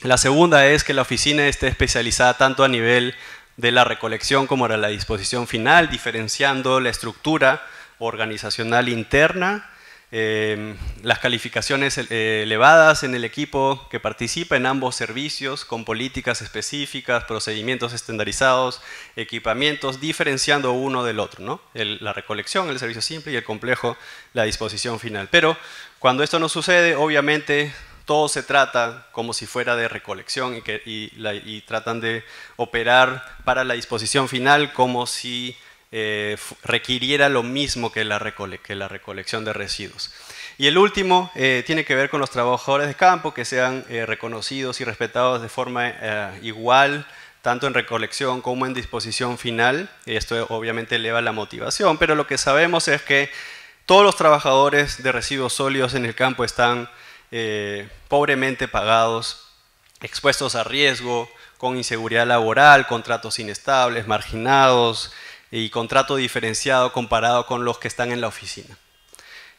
La segunda es que la oficina esté especializada tanto a nivel de la recolección como de la disposición final, diferenciando la estructura organizacional interna, las calificaciones elevadas en el equipo que participa en ambos servicios, con políticas específicas, procedimientos estandarizados, equipamientos, diferenciando uno del otro, ¿no? La recolección, el servicio simple, y el complejo, la disposición final. Pero cuando esto no sucede, obviamente todo se trata como si fuera de recolección y tratan de operar para la disposición final como si requiriera lo mismo que la recolección de residuos. Y el último tiene que ver con los trabajadores de campo, que sean reconocidos y respetados de forma igual, tanto en recolección como en disposición final. Esto obviamente eleva la motivación, pero lo que sabemos es que todos los trabajadores de residuos sólidos en el campo están pobremente pagados, expuestos a riesgo, con inseguridad laboral, contratos inestables, marginados, y contrato diferenciado comparado con los que están en la oficina.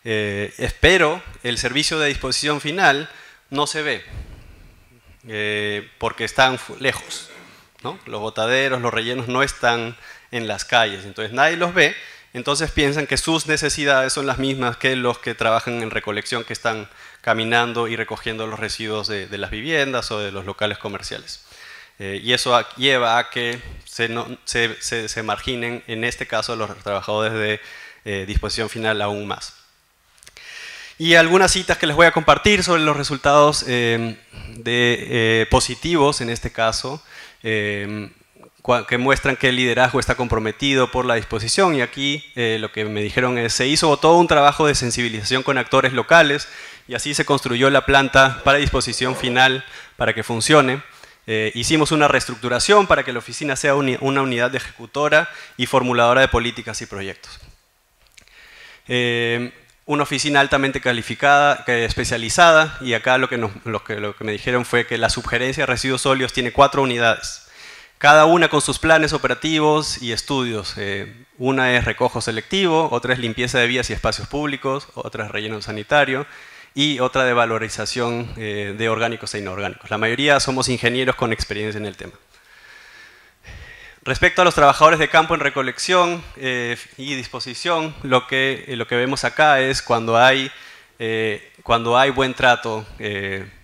Espero el servicio de disposición final no se ve. porque están lejos, ¿no? Los botaderos, los rellenos no están en las calles, entonces nadie los ve, entonces piensan que sus necesidades son las mismas que los que trabajan en recolección, que están caminando y recogiendo los residuos de las viviendas o de los locales comerciales. Y eso lleva a que se marginen, en este caso, los trabajadores de disposición final aún más. Y algunas citas que les voy a compartir sobre los resultados positivos, en este caso, que muestran que el liderazgo está comprometido por la disposición. Y aquí lo que me dijeron es: se hizo todo un trabajo de sensibilización con actores locales y así se construyó la planta para disposición final para que funcione. Hicimos una reestructuración para que la oficina sea una unidad ejecutora y formuladora de políticas y proyectos. Una oficina altamente calificada, especializada, y acá lo que me dijeron fue que la subgerencia de residuos sólidos tiene 4 unidades, cada una con sus planes operativos y estudios. Una es recojo selectivo, otra es limpieza de vías y espacios públicos, otra es relleno sanitario y otra de valorización de orgánicos e inorgánicos. La mayoría somos ingenieros con experiencia en el tema. Respecto a los trabajadores de campo en recolección y disposición, lo que vemos acá es cuando hay buen trato,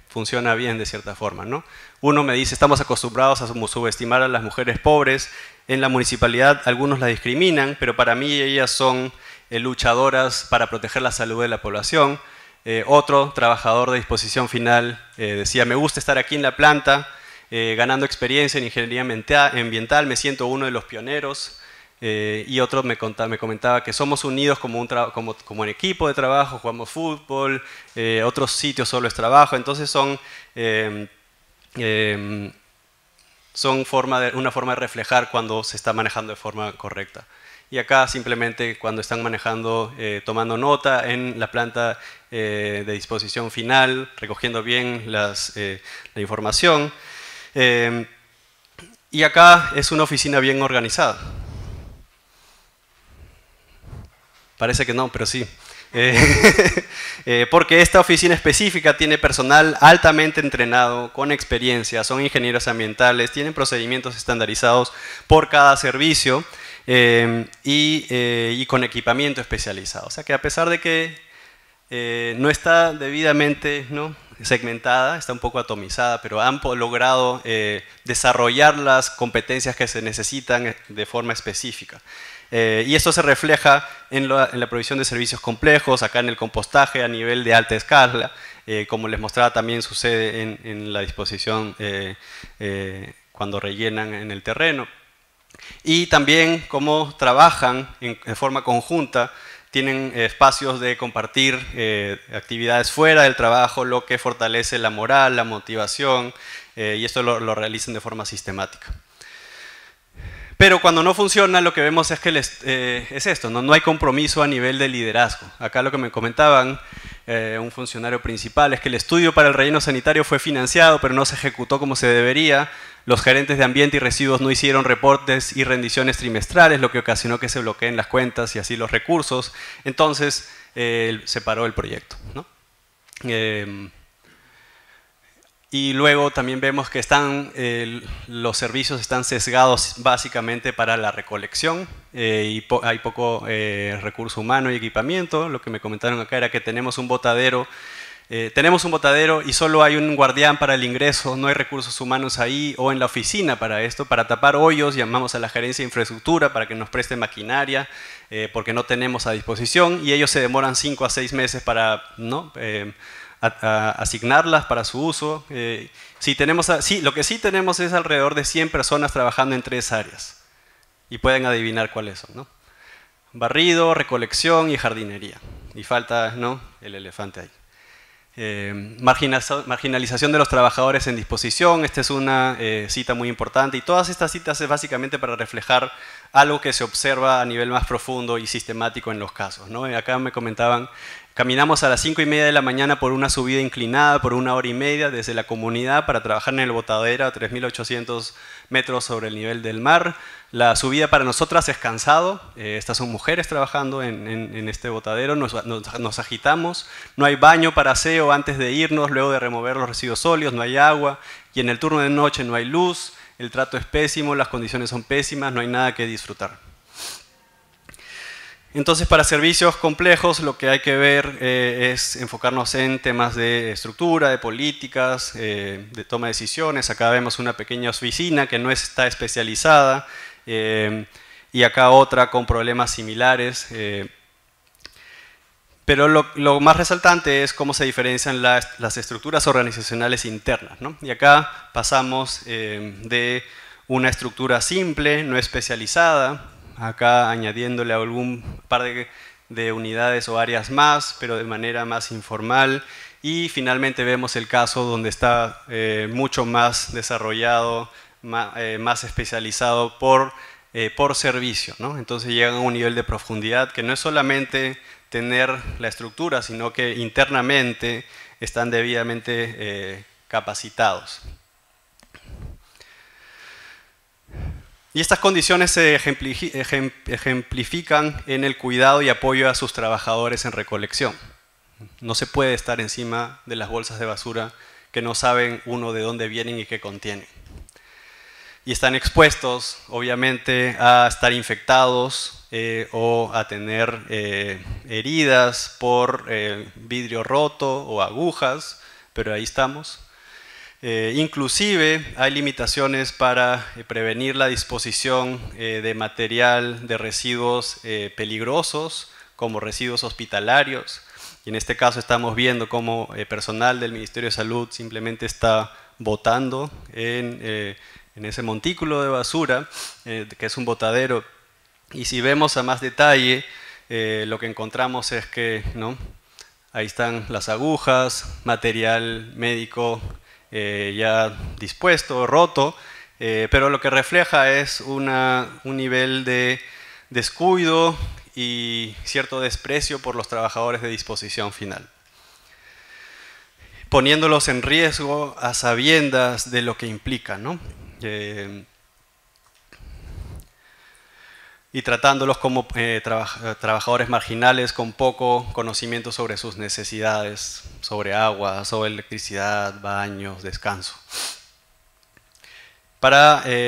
funciona bien de cierta forma, ¿no? Uno me dice: estamos acostumbrados a subestimar a las mujeres pobres. En la municipalidad algunos las discriminan, pero para mí ellas son luchadoras para proteger la salud de la población. Otro trabajador de disposición final decía: me gusta estar aquí en la planta, ganando experiencia en ingeniería ambiental, me siento uno de los pioneros. Y otro me comentaba que somos unidos como un equipo de trabajo, jugamos fútbol, otros sitios solo es trabajo. Entonces son una forma de reflejar cuando se está manejando de forma correcta. Y acá simplemente cuando están manejando, tomando nota en la planta de disposición final, recogiendo bien la información. Y acá es una oficina bien organizada. Parece que no, pero sí. Porque esta oficina específica tiene personal altamente entrenado, con experiencia, son ingenieros ambientales, tienen procedimientos estandarizados por cada servicio y con equipamiento especializado. O sea que a pesar de que no está debidamente segmentada, está un poco atomizada, pero han logrado desarrollar las competencias que se necesitan de forma específica. Y esto se refleja en la provisión de servicios complejos, acá en el compostaje a nivel de alta escala, como les mostraba también sucede en la disposición cuando rellenan en el terreno. Y también cómo trabajan de forma conjunta, tienen espacios de compartir actividades fuera del trabajo, lo que fortalece la moral, la motivación, y esto lo realizan de forma sistemática. Pero cuando no funciona, lo que vemos es que es esto, no hay compromiso a nivel de liderazgo. Acá lo que me comentaban un funcionario principal es que el estudio para el relleno sanitario fue financiado, pero no se ejecutó como se debería. Los gerentes de ambiente y residuos no hicieron reportes y rendiciones trimestrales, lo que ocasionó que se bloqueen las cuentas y así los recursos. Entonces se paró el proyecto, ¿no? Y luego también vemos que los servicios están sesgados básicamente para la recolección y hay poco recurso humano y equipamiento. Lo que me comentaron acá era que tenemos un botadero y solo hay un guardián para el ingreso, no hay recursos humanos ahí o en la oficina para esto. Para tapar hoyos llamamos a la gerencia de infraestructura para que nos preste maquinaria porque no tenemos a disposición y ellos se demoran 5 a 6 meses para asignarlas para su uso. Lo que sí tenemos es alrededor de 100 personas trabajando en 3 áreas y pueden adivinar cuáles son, ¿no? Barrido, recolección y jardinería. Y falta, ¿no?, el elefante ahí. Marginalización de los trabajadores en disposición. Esta es una cita muy importante y todas estas citas es básicamente para reflejar algo que se observa a nivel más profundo y sistemático en los casos, ¿no? Acá me comentaban Caminamos a las 5:30 de la mañana por una subida inclinada por 1 hora y media desde la comunidad para trabajar en el botadero a 3.800 metros sobre el nivel del mar. La subida para nosotras es cansado. Estas son mujeres trabajando en este botadero. Nos agitamos. No hay baño para aseo antes de irnos, luego de remover los residuos sólidos. No hay agua. Y en el turno de noche no hay luz. El trato es pésimo, las condiciones son pésimas, no hay nada que disfrutar. Entonces, para servicios complejos, lo que hay que ver es enfocarnos en temas de estructura, de políticas, de toma de decisiones. Acá vemos una pequeña oficina que no está especializada y acá otra con problemas similares. Pero lo más resaltante es cómo se diferencian las estructuras organizacionales internas, ¿no? Y acá pasamos de una estructura simple, no especializada, acá añadiéndole algún par de unidades o áreas más, pero de manera más informal. Y finalmente vemos el caso donde está mucho más desarrollado, más especializado por servicio, ¿no? Entonces llegan a un nivel de profundidad que no es solamente tener la estructura, sino que internamente están debidamente capacitados. Y estas condiciones se ejemplifican en el cuidado y apoyo a sus trabajadores en recolección. No se puede estar encima de las bolsas de basura que no saben uno de dónde vienen y qué contienen. Y están expuestos, obviamente, a estar infectados o a tener heridas por vidrio roto o agujas, pero ahí estamos. Inclusive hay limitaciones para prevenir la disposición de material de residuos peligrosos, como residuos hospitalarios. Y en este caso estamos viendo cómo personal del Ministerio de Salud simplemente está botando en ese montículo de basura, que es un botadero. Y si vemos a más detalle, lo que encontramos es que, ¿no?, ahí están las agujas, material médico ya dispuesto, roto, pero lo que refleja es un nivel de descuido y cierto desprecio por los trabajadores de disposición final, poniéndolos en riesgo a sabiendas de lo que implica, ¿no? Y tratándolos como trabajadores marginales con poco conocimiento sobre sus necesidades, sobre agua, sobre electricidad, baños, descanso.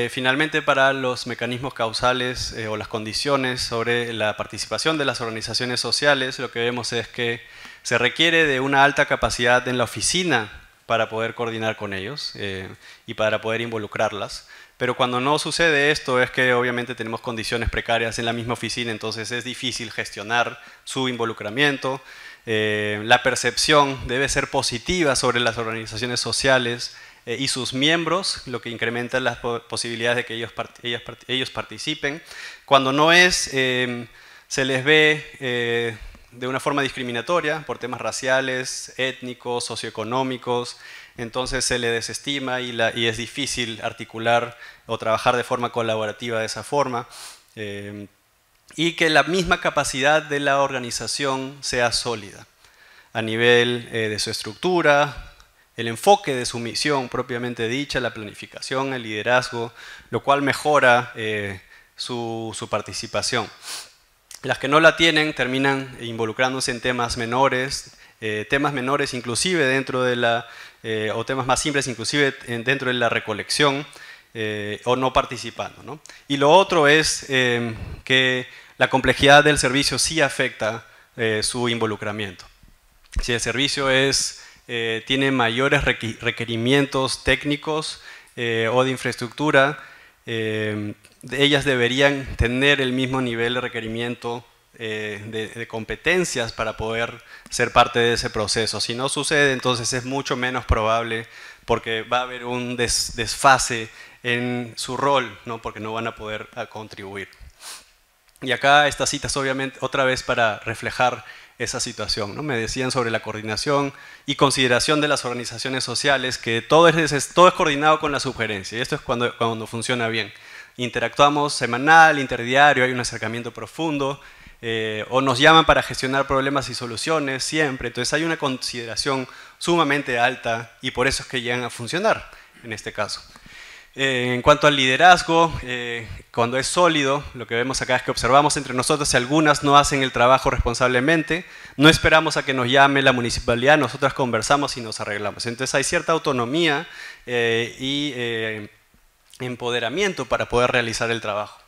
Finalmente, para los mecanismos causales o las condiciones sobre la participación de las organizaciones sociales, lo que vemos es que se requiere de una alta capacidad en la oficina para poder coordinar con ellos y para poder involucrarlas. Pero cuando no sucede esto es que obviamente tenemos condiciones precarias en la misma oficina, entonces es difícil gestionar su involucramiento. La percepción debe ser positiva sobre las organizaciones sociales y sus miembros, lo que incrementa las posibilidades de que ellos participen. Cuando no es, se les ve de una forma discriminatoria por temas raciales, étnicos, socioeconómicos, entonces se le desestima y es difícil articular o trabajar de forma colaborativa de esa forma. Y que la misma capacidad de la organización sea sólida a nivel de su estructura, el enfoque de su misión propiamente dicha, la planificación, el liderazgo, lo cual mejora su participación. Las que no la tienen terminan involucrándose en temas menores inclusive dentro de o temas más simples inclusive dentro de la recolección o no participando, ¿no? Y lo otro es que la complejidad del servicio sí afecta su involucramente. Si el servicio tiene mayores requerimientos técnicos o de infraestructura, ellas deberían tener el mismo nivel de requerimiento de competencias para poder ser parte de ese proceso. Si no sucede, entonces es mucho menos probable porque va a haber un desfase en su rol, ¿no? Porque no van a poder contribuir. Y acá estas citas obviamente otra vez para reflejar esa situación, ¿no? Me decían sobre la coordinación y consideración de las organizaciones sociales, que todo es coordinado con la sugerencia, y esto es cuando funciona bien. Interactuamos semanal, interdiario, hay un acercamiento profundo, o nos llaman para gestionar problemas y soluciones siempre. Entonces hay una consideración sumamente alta y por eso es que llegan a funcionar en este caso. En cuanto al liderazgo, cuando es sólido, lo que vemos acá es que observamos entre nosotros si algunas no hacen el trabajo responsablemente, no esperamos a que nos llame la municipalidad, nosotras conversamos y nos arreglamos. Entonces hay cierta autonomía y empoderamiento para poder realizar el trabajo.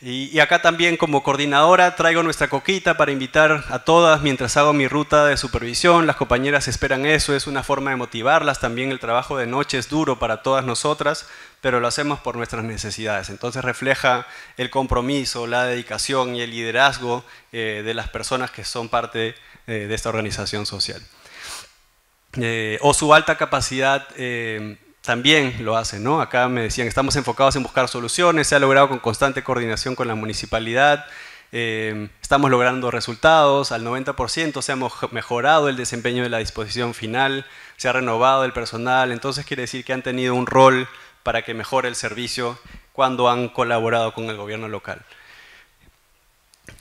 Y acá también como coordinadora traigo nuestra coquita para invitar a todas mientras hago mi ruta de supervisión. Las compañeras esperan eso, es una forma de motivarlas. También el trabajo de noche es duro para todas nosotras, pero lo hacemos por nuestras necesidades. Entonces refleja el compromiso, la dedicación y el liderazgo de las personas que son parte de esta organización social. O su alta capacidad también lo hacen, ¿no? Acá me decían, estamos enfocados en buscar soluciones, se ha logrado con constante coordinación con la municipalidad, estamos logrando resultados, al 90% se ha mejorado el desempeño de la disposición final, se ha renovado el personal, entonces quiere decir que han tenido un rol para que mejore el servicio cuando han colaborado con el gobierno local.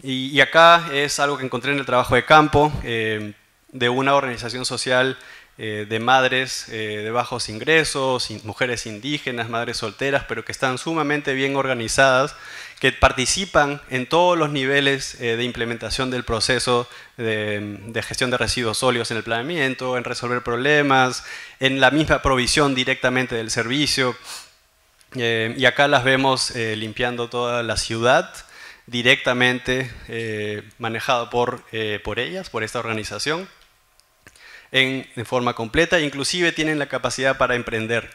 Y acá es algo que encontré en el trabajo de campo de una organización social de madres de bajos ingresos, mujeres indígenas, madres solteras, pero que están sumamente bien organizadas, que participan en todos los niveles de implementación del proceso de gestión de residuos sólidos en el planeamiento, en resolver problemas, en la misma provisión directamente del servicio. Y acá las vemos limpiando toda la ciudad, directamente manejado por ellas, por esta organización. En forma completa, inclusive tienen la capacidad para emprender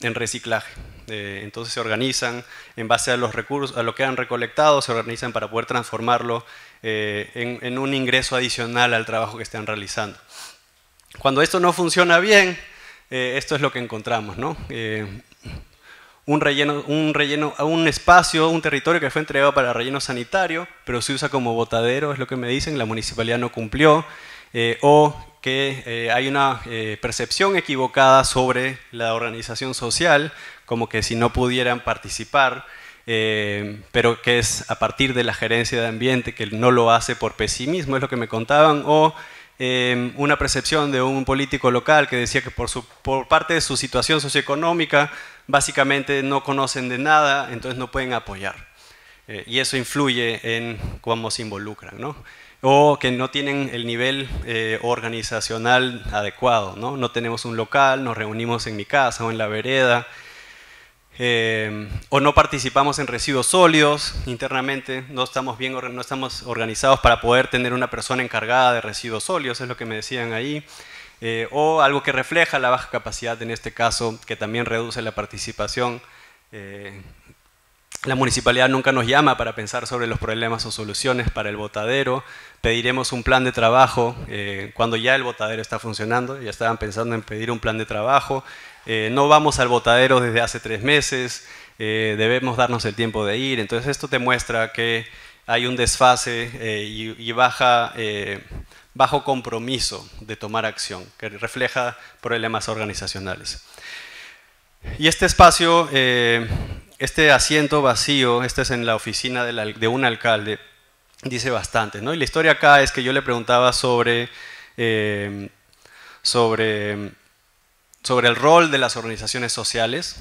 en reciclaje. Entonces se organizan en base a los recursos, a lo que han recolectado, se organizan para poder transformarlo en un ingreso adicional al trabajo que están realizando. Cuando esto no funciona bien, esto es lo que encontramos, ¿no? Un espacio, un territorio que fue entregado para relleno sanitario, pero se usa como botadero, es lo que me dicen, la municipalidad no cumplió, o que hay una percepción equivocada sobre la organización social, como que si no pudieran participar, pero que es a partir de la gerencia de ambiente, que no lo hace por pesimismo, es lo que me contaban, o una percepción de un político local que decía que por parte de su situación socioeconómica, básicamente no conocen de nada, entonces no pueden apoyar. Y eso influye en cómo se involucran, ¿no? O que no tienen el nivel organizacional adecuado, ¿no? No tenemos un local, nos reunimos en mi casa o en la vereda, o no participamos en residuos sólidos internamente, no estamos organizados para poder tener una persona encargada de residuos sólidos, es lo que me decían ahí, o algo que refleja la baja capacidad en este caso, que también reduce la participación. La municipalidad nunca nos llama para pensar sobre los problemas o soluciones para el botadero. Pediremos un plan de trabajo cuando ya el botadero está funcionando. Ya estaban pensando en pedir un plan de trabajo. No vamos al botadero desde hace 3 meses. Debemos darnos el tiempo de ir. Entonces esto te muestra que hay un desfase y bajo compromiso de tomar acción, que refleja problemas organizacionales. Y este espacio... este asiento vacío, este es en la oficina de un alcalde, dice bastante, ¿no? Y la historia acá es que yo le preguntaba sobre el rol de las organizaciones sociales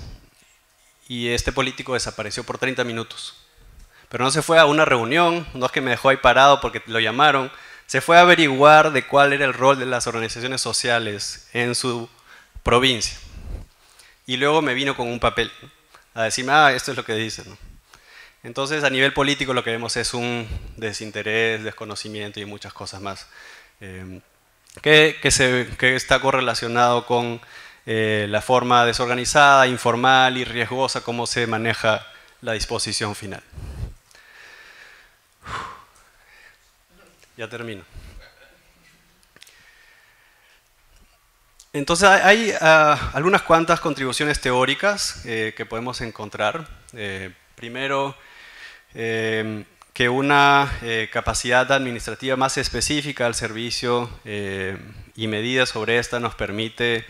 y este político desapareció por 30 minutos. Pero no se fue a una reunión, no es que me dejó ahí parado porque lo llamaron, se fue a averiguar de cuál era el rol de las organizaciones sociales en su provincia. Y luego me vino con un papel a decirme, esto es lo que dicen, ¿no? Entonces, a nivel político lo que vemos es un desinterés, desconocimiento y muchas cosas más que está correlacionado con la forma desorganizada, informal y riesgosa como se maneja la disposición final. Ya termino. Entonces hay algunas cuantas contribuciones teóricas que podemos encontrar. Primero, que una capacidad administrativa más específica al servicio y medidas sobre esta nos permite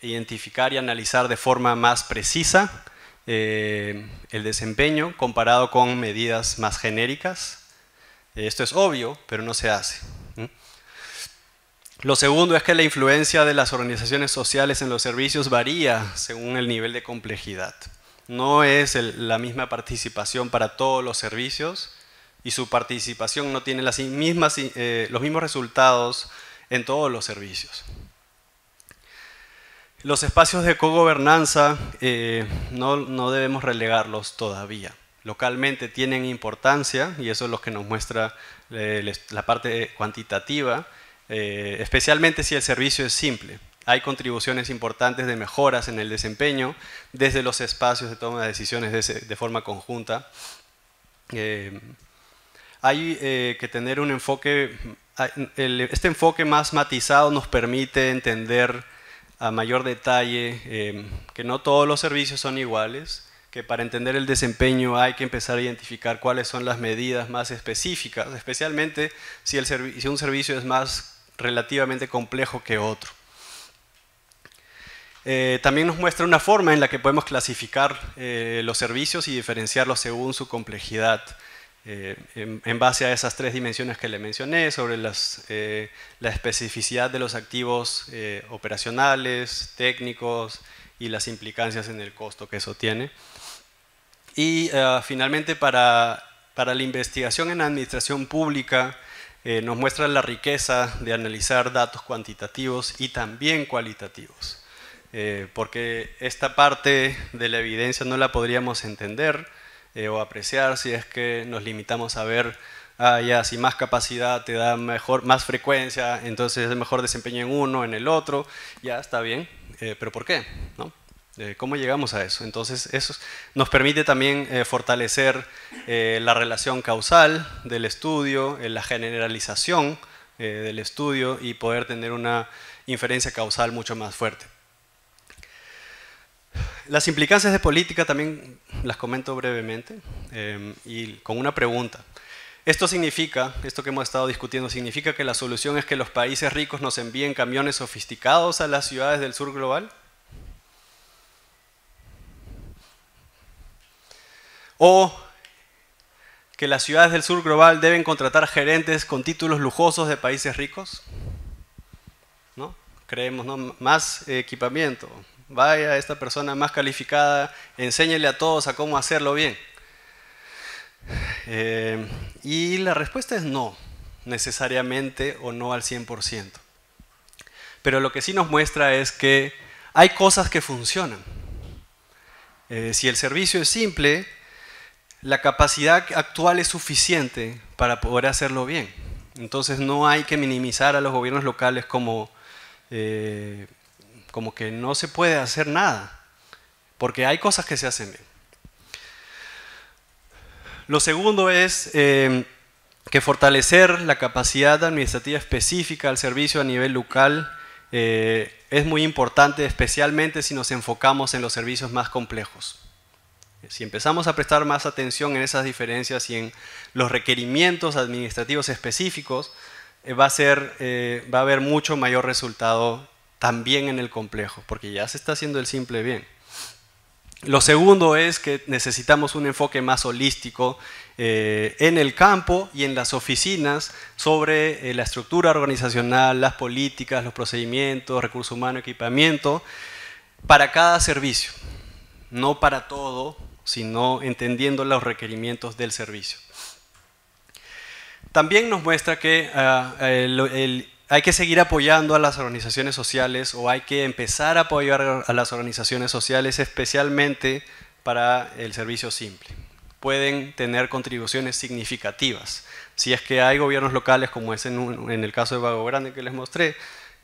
identificar y analizar de forma más precisa el desempeño comparado con medidas más genéricas. Esto es obvio, pero no se hace. Lo segundo es que la influencia de las organizaciones sociales en los servicios varía según el nivel de complejidad. No es la misma participación para todos los servicios y su participación no tiene los mismos resultados en todos los servicios. Los espacios de cogobernanza no debemos relegarlos todavía. Localmente tienen importancia y eso es lo que nos muestra la parte cuantitativa, especialmente si el servicio es simple. Hay contribuciones importantes de mejoras en el desempeño desde los espacios de toma de decisiones de forma conjunta. Hay que tener un enfoque, este enfoque más matizado nos permite entender a mayor detalle que no todos los servicios son iguales, que para entender el desempeño hay que empezar a identificar cuáles son las medidas más específicas, especialmente si un servicio es más relativamente complejo que otro. También nos muestra una forma en la que podemos clasificar los servicios y diferenciarlos según su complejidad, en base a esas tres dimensiones que le mencioné, sobre la especificidad de los activos operacionales, técnicos y las implicancias en el costo que eso tiene. Y finalmente, para la investigación en administración pública, nos muestra la riqueza de analizar datos cuantitativos y también cualitativos. Porque esta parte de la evidencia no la podríamos entender o apreciar si es que nos limitamos a ver, si más capacidad te da más frecuencia, entonces es mejor desempeño en uno, en el otro, ya está bien, pero ¿por qué? ¿No? ¿Cómo llegamos a eso? Entonces eso nos permite también fortalecer la relación causal del estudio, la generalización del estudio y poder tener una inferencia causal mucho más fuerte. Las implicancias de política también las comento brevemente y con una pregunta. Esto que hemos estado discutiendo, ¿significa que la solución es que los países ricos nos envíen camiones sofisticados a las ciudades del sur global? ¿O que las ciudades del sur global deben contratar gerentes con títulos lujosos de países ricos? ¿No? Creemos, ¿no? Más equipamiento. Vaya esta persona más calificada, enséñele a todos a cómo hacerlo bien. Y la respuesta es no, necesariamente o no al 100%. Pero lo que sí nos muestra es que hay cosas que funcionan. Si el servicio es simple, la capacidad actual es suficiente para poder hacerlo bien. Entonces no hay que minimizar a los gobiernos locales como que no se puede hacer nada, porque hay cosas que se hacen bien. Lo segundo es que fortalecer la capacidad administrativa específica al servicio a nivel local es muy importante, especialmente si nos enfocamos en los servicios más complejos. Si empezamos a prestar más atención en esas diferencias y en los requerimientos administrativos específicos, va a haber mucho mayor resultado también en el complejo, porque ya se está haciendo el simple bien. Lo segundo es que necesitamos un enfoque más holístico en el campo y en las oficinas sobre la estructura organizacional, las políticas, los procedimientos, recursos humanos, equipamiento, para cada servicio, no para todo, sino entendiendo los requerimientos del servicio. También nos muestra que hay que seguir apoyando a las organizaciones sociales o hay que empezar a apoyar a las organizaciones sociales, especialmente para el servicio simple. Pueden tener contribuciones significativas. Si es que hay gobiernos locales, como es en el caso de Vago Grande que les mostré,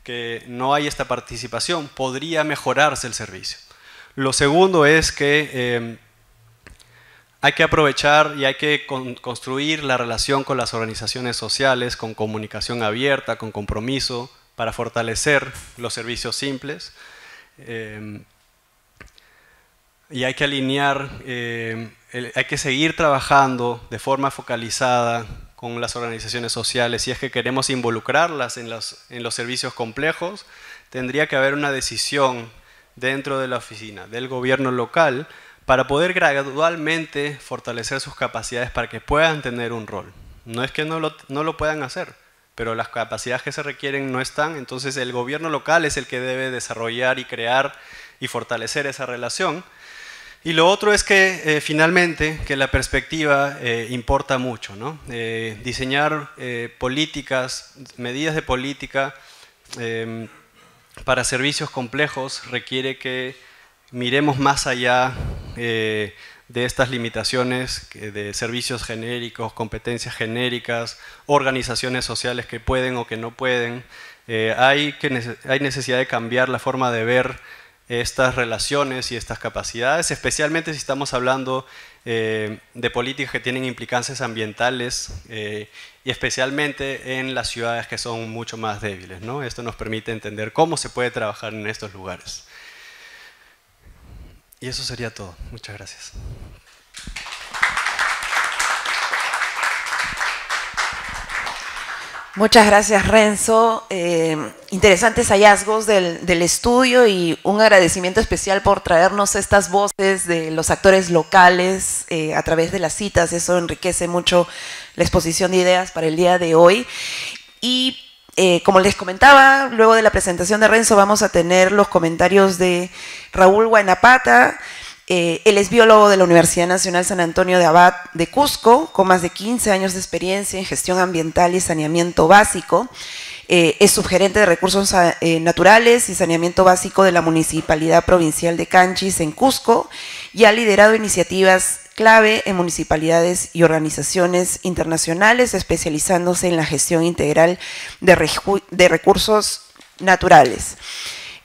que no hay esta participación, podría mejorarse el servicio. Lo segundo es que hay que aprovechar y hay que construir la relación con las organizaciones sociales, con comunicación abierta, con compromiso, para fortalecer los servicios simples. Y hay que alinear, hay que seguir trabajando de forma focalizada con las organizaciones sociales. Si es que queremos involucrarlas en los servicios complejos, tendría que haber una decisión dentro de la oficina del gobierno local para poder gradualmente fortalecer sus capacidades para que puedan tener un rol. No es que no lo puedan hacer, pero las capacidades que se requieren no están, entonces el gobierno local es el que debe desarrollar y crear y fortalecer esa relación. Y lo otro es que finalmente que la perspectiva importa mucho, ¿no? Diseñar políticas, medidas de política para servicios complejos requiere que miremos más allá de estas limitaciones de servicios genéricos, competencias genéricas, organizaciones sociales que pueden o que no pueden. Hay necesidad de cambiar la forma de ver estas relaciones y estas capacidades, especialmente si estamos hablando de políticas que tienen implicancias ambientales y especialmente en las ciudades que son mucho más débiles, ¿no? Esto nos permite entender cómo se puede trabajar en estos lugares. Y eso sería todo. Muchas gracias. Muchas gracias, Renzo. Interesantes hallazgos del estudio y un agradecimiento especial por traernos estas voces de los actores locales a través de las citas. Eso enriquece mucho la exposición de ideas para el día de hoy. Y como les comentaba, luego de la presentación de Renzo vamos a tener los comentarios de Raúl Guanapata. Él es biólogo de la Universidad Nacional San Antonio de Abad de Cusco, con más de 15 años de experiencia en gestión ambiental y saneamiento básico. Es subgerente de recursos naturales y saneamiento básico de la Municipalidad Provincial de Canchis en Cusco y ha liderado iniciativas clave en municipalidades y organizaciones internacionales, especializándose en la gestión integral de recursos naturales.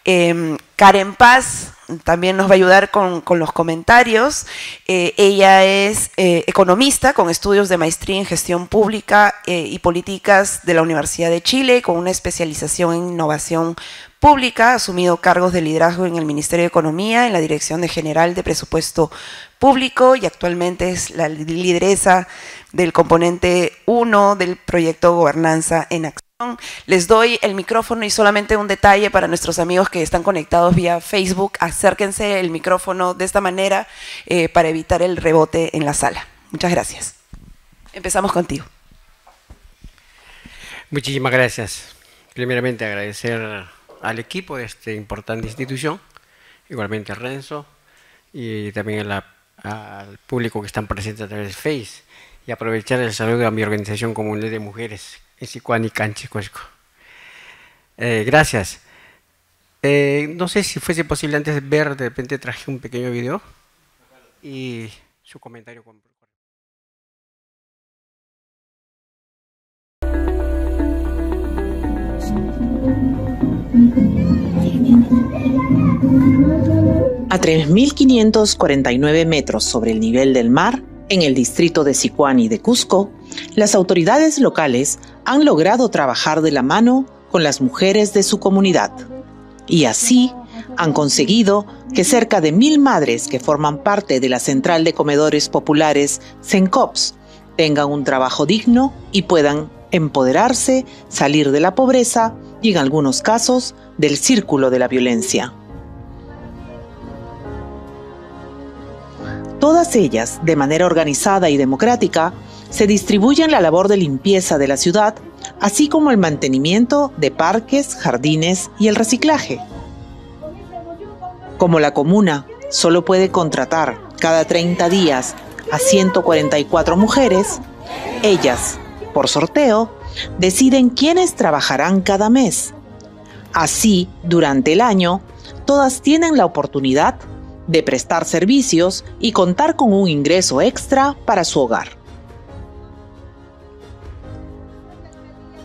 Karen Paz también nos va a ayudar con los comentarios. Ella es economista con estudios de maestría en gestión pública y políticas de la Universidad de Chile, con una especialización en innovación pública, ha asumido cargos de liderazgo en el Ministerio de Economía, en la Dirección General de Presupuesto Público y actualmente es la lideresa del componente 1 del proyecto Gobernanza en Acción. Les doy el micrófono y solamente un detalle para nuestros amigos que están conectados vía Facebook. Acérquense el micrófono de esta manera para evitar el rebote en la sala. Muchas gracias. Empezamos contigo. Muchísimas gracias. Primeramente agradecer al equipo de esta importante institución, igualmente a Renzo y también al público que están presentes a través de Face, y aprovechar el saludo a mi organización Comunidad de Mujeres en Sicuani, Canchis, Cusco. Gracias. No sé si fuese posible antes de ver, de repente traje un pequeño video y su comentario. A 3.549 metros sobre el nivel del mar, en el distrito de Sicuani de Cusco, las autoridades locales han logrado trabajar de la mano con las mujeres de su comunidad. Y así han conseguido que cerca de 1.000 madres que forman parte de la Central de Comedores Populares CENCOPS tengan un trabajo digno y puedan empoderarse, salir de la pobreza y, en algunos casos, del círculo de la violencia. Todas ellas, de manera organizada y democrática, se distribuyen la labor de limpieza de la ciudad, así como el mantenimiento de parques, jardines y el reciclaje. Como la comuna solo puede contratar cada 30 días a 144 mujeres, ellas, por sorteo, deciden quiénes trabajarán cada mes. Así, durante el año, todas tienen la oportunidad de prestar servicios y contar con un ingreso extra para su hogar.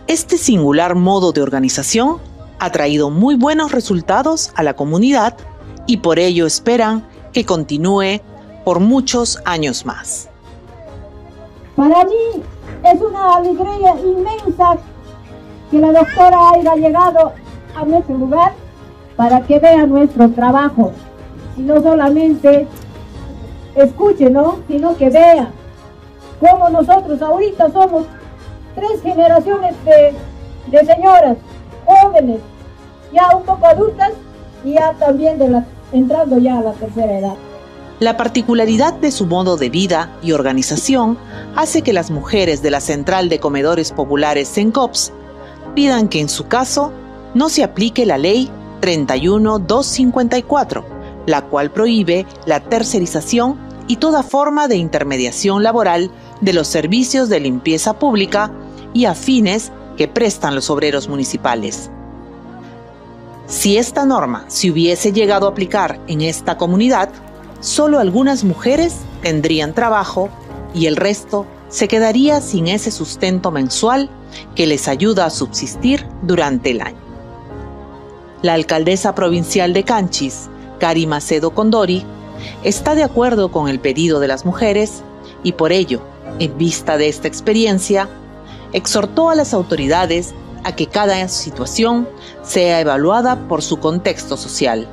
Este singular modo de organización ha traído muy buenos resultados a la comunidad y por ello esperan que continúe por muchos años más. Para mí es una alegría inmensa que la doctora haya llegado a nuestro lugar para que vea nuestro trabajo. Y no solamente escuche, ¿no? Sino que vea cómo nosotros ahorita somos 3 generaciones de señoras, jóvenes, ya un poco adultas y ya también entrando ya a la tercera edad. La particularidad de su modo de vida y organización hace que las mujeres de la Central de Comedores Populares CENCOPS pidan que en su caso no se aplique la Ley 31.254, la cual prohíbe la tercerización y toda forma de intermediación laboral de los servicios de limpieza pública y afines que prestan los obreros municipales. Si esta norma se hubiese llegado a aplicar en esta comunidad, solo algunas mujeres tendrían trabajo y el resto se quedaría sin ese sustento mensual que les ayuda a subsistir durante el año. La alcaldesa provincial de Canchis, Cari Macedo Condori, está de acuerdo con el pedido de las mujeres y por ello, en vista de esta experiencia, exhortó a las autoridades a que cada situación sea evaluada por su contexto social.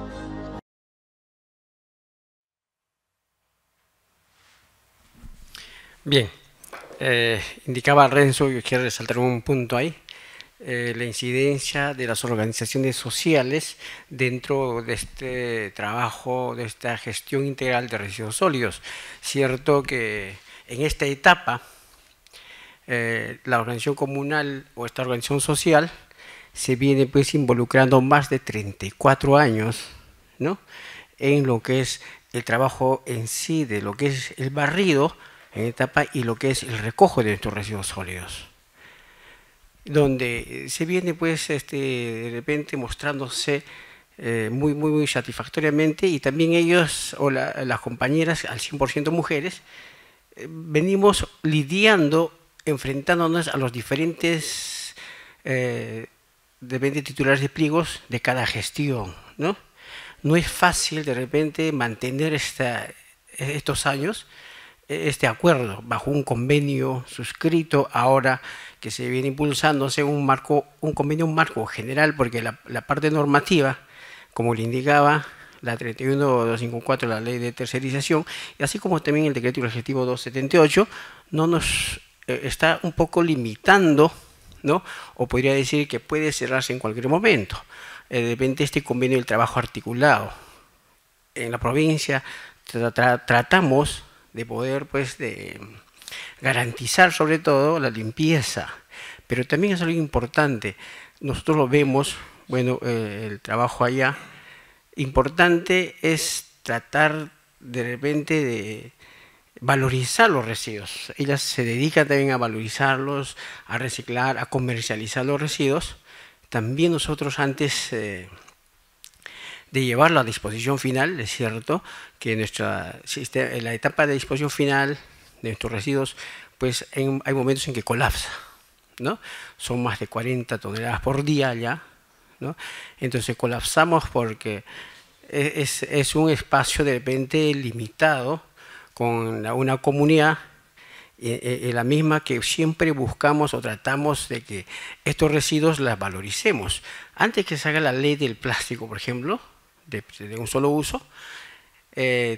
Bien, indicaba Renzo, yo quiero resaltar un punto ahí, la incidencia de las organizaciones sociales dentro de este trabajo, de esta gestión integral de residuos sólidos. Cierto que en esta etapa, la organización comunal o esta organización social se viene pues involucrando más de 34 años, ¿no?, en lo que es el trabajo en sí, de lo que es el barrido en etapa y lo que es el recojo de estos residuos sólidos, donde se viene pues de repente mostrándose muy satisfactoriamente, y también ellos o las compañeras al 100% mujeres venimos lidiando, enfrentándonos a los diferentes titulares de pliegos de cada gestión, ¿no? No es fácil de repente mantener estos años este acuerdo bajo un convenio suscrito ahora que se viene impulsándose un convenio marco general, porque la parte normativa, como le indicaba la 31.254, la ley de tercerización, y así como también el decreto legislativo 278, no nos está un poco limitando, ¿no?, o podría decir que puede cerrarse en cualquier momento. De repente este convenio del trabajo articulado en la provincia tratamos de poder pues de garantizar sobre todo la limpieza, pero también es algo importante, nosotros lo vemos, bueno, el trabajo allá, importante es tratar de repente de valorizar los residuos. Ellas se dedican también a valorizarlos, a reciclar, a comercializar los residuos. También nosotros antes de llevarlo a disposición final, es cierto que en la etapa de disposición final de nuestros residuos, pues hay momentos en que colapsa, ¿no? Son más de 40 toneladas por día ya, ¿no? Entonces colapsamos porque es un espacio de repente limitado con una comunidad en la misma que siempre buscamos o tratamos de que estos residuos las valoricemos. Antes que se haga la ley del plástico, por ejemplo, de un solo uso,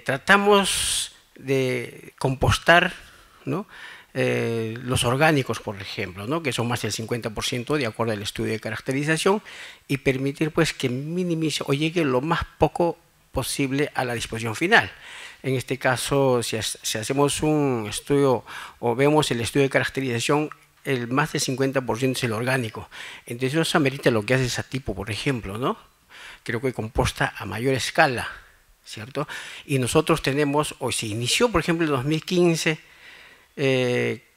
tratamos de compostar, ¿no?, los orgánicos, por ejemplo, ¿no?, que son más del 50% de acuerdo al estudio de caracterización, y permitir pues que minimice o llegue lo más poco posible a la disposición final. En este caso, si hacemos un estudio o vemos el estudio de caracterización, el más del 50% es el orgánico. Entonces eso amerita lo que hace Satipo, por ejemplo, ¿no? Creo que composta a mayor escala, ¿cierto? Y nosotros tenemos, o se inició, por ejemplo, en 2015,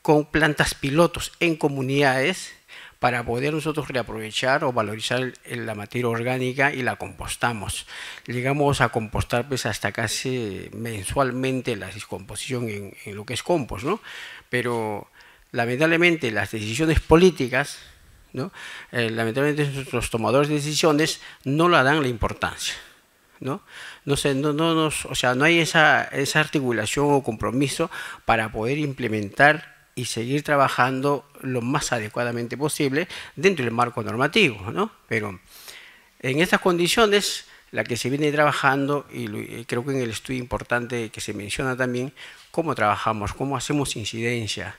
con plantas pilotos en comunidades para poder nosotros reaprovechar o valorizar la materia orgánica y la compostamos. Llegamos a compostar pues hasta casi mensualmente la descomposición en lo que es compost, ¿no? Pero lamentablemente las decisiones políticas, ¿no?, lamentablemente nuestros tomadores de decisiones no la dan la importancia, ¿no? O sea, no hay esa articulación o compromiso para poder implementar y seguir trabajando lo más adecuadamente posible dentro del marco normativo, ¿no? Pero en estas condiciones, la que se viene trabajando, y creo que en el estudio importante que se menciona también, cómo trabajamos, cómo hacemos incidencia,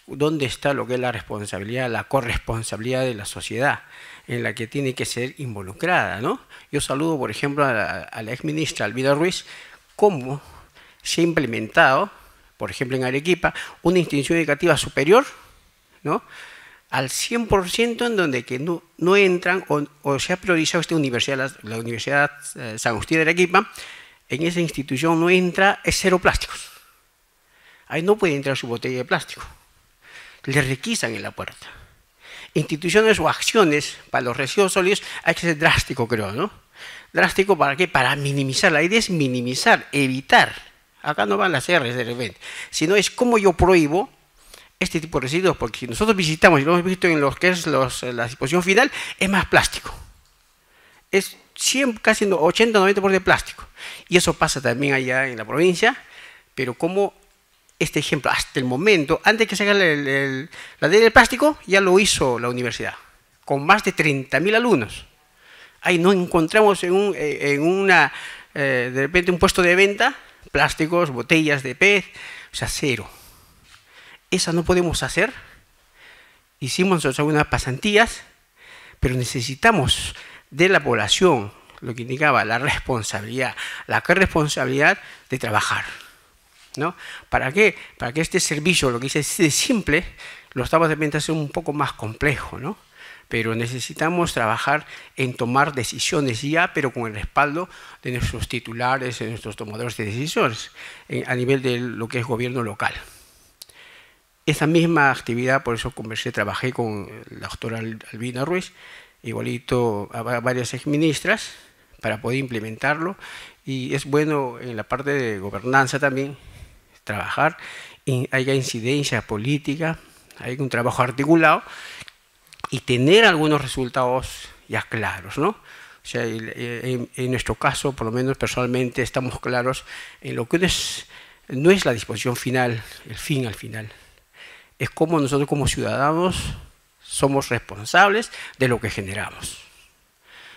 dónde está lo que es la responsabilidad, la corresponsabilidad de la sociedad, en la que tiene que ser involucrada, ¿no? Yo saludo, por ejemplo, a la exministra Alvira Ruiz, cómo se ha implementado, por ejemplo en Arequipa, una institución educativa superior, ¿no?, al 100% en donde que no entran, o se ha priorizado esta universidad, la Universidad San Agustín de Arequipa. En esa institución no entra, es cero plásticos. Ahí no puede entrar su botella de plástico. Le requisan en la puerta. Instituciones o acciones para los residuos sólidos hay que ser drástico, creo, ¿no? ¿Drástico para qué? Para minimizar. La idea es minimizar, evitar. Acá no van las R's de repente. Sino es cómo yo prohíbo este tipo de residuos, porque si nosotros visitamos y lo hemos visto en lo que es la disposición final, es más plástico. Es casi 80-90% de plástico. Y eso pasa también allá en la provincia, pero como este ejemplo, hasta el momento, antes que se haga la ley del plástico, ya lo hizo la universidad, con más de 30.000 alumnos. Ahí no encontramos de repente un puesto de venta, plásticos, botellas de PET, o sea, cero. Esa no podemos hacer. Hicimos nosotros algunas pasantías, pero necesitamos de la población, lo que indicaba, la responsabilidad, la responsabilidad de trabajar, ¿no? ¿Para qué? Para que este servicio, lo que dice es simple, lo estamos de repente hacer un poco más complejo, ¿no? Pero necesitamos trabajar en tomar decisiones ya, pero con el respaldo de nuestros titulares, de nuestros tomadores de decisiones, a nivel de lo que es gobierno local. Esa misma actividad, por eso trabajé con la doctora Albina Ruiz, igualito a varias exministras, para poder implementarlo. Y es bueno en la parte de gobernanza también trabajar, haya incidencia política, hay un trabajo articulado y tener algunos resultados ya claros, ¿no? O sea, en nuestro caso, por lo menos personalmente, estamos claros en lo que no es la disposición final, el fin al final. Es como nosotros como ciudadanos somos responsables de lo que generamos.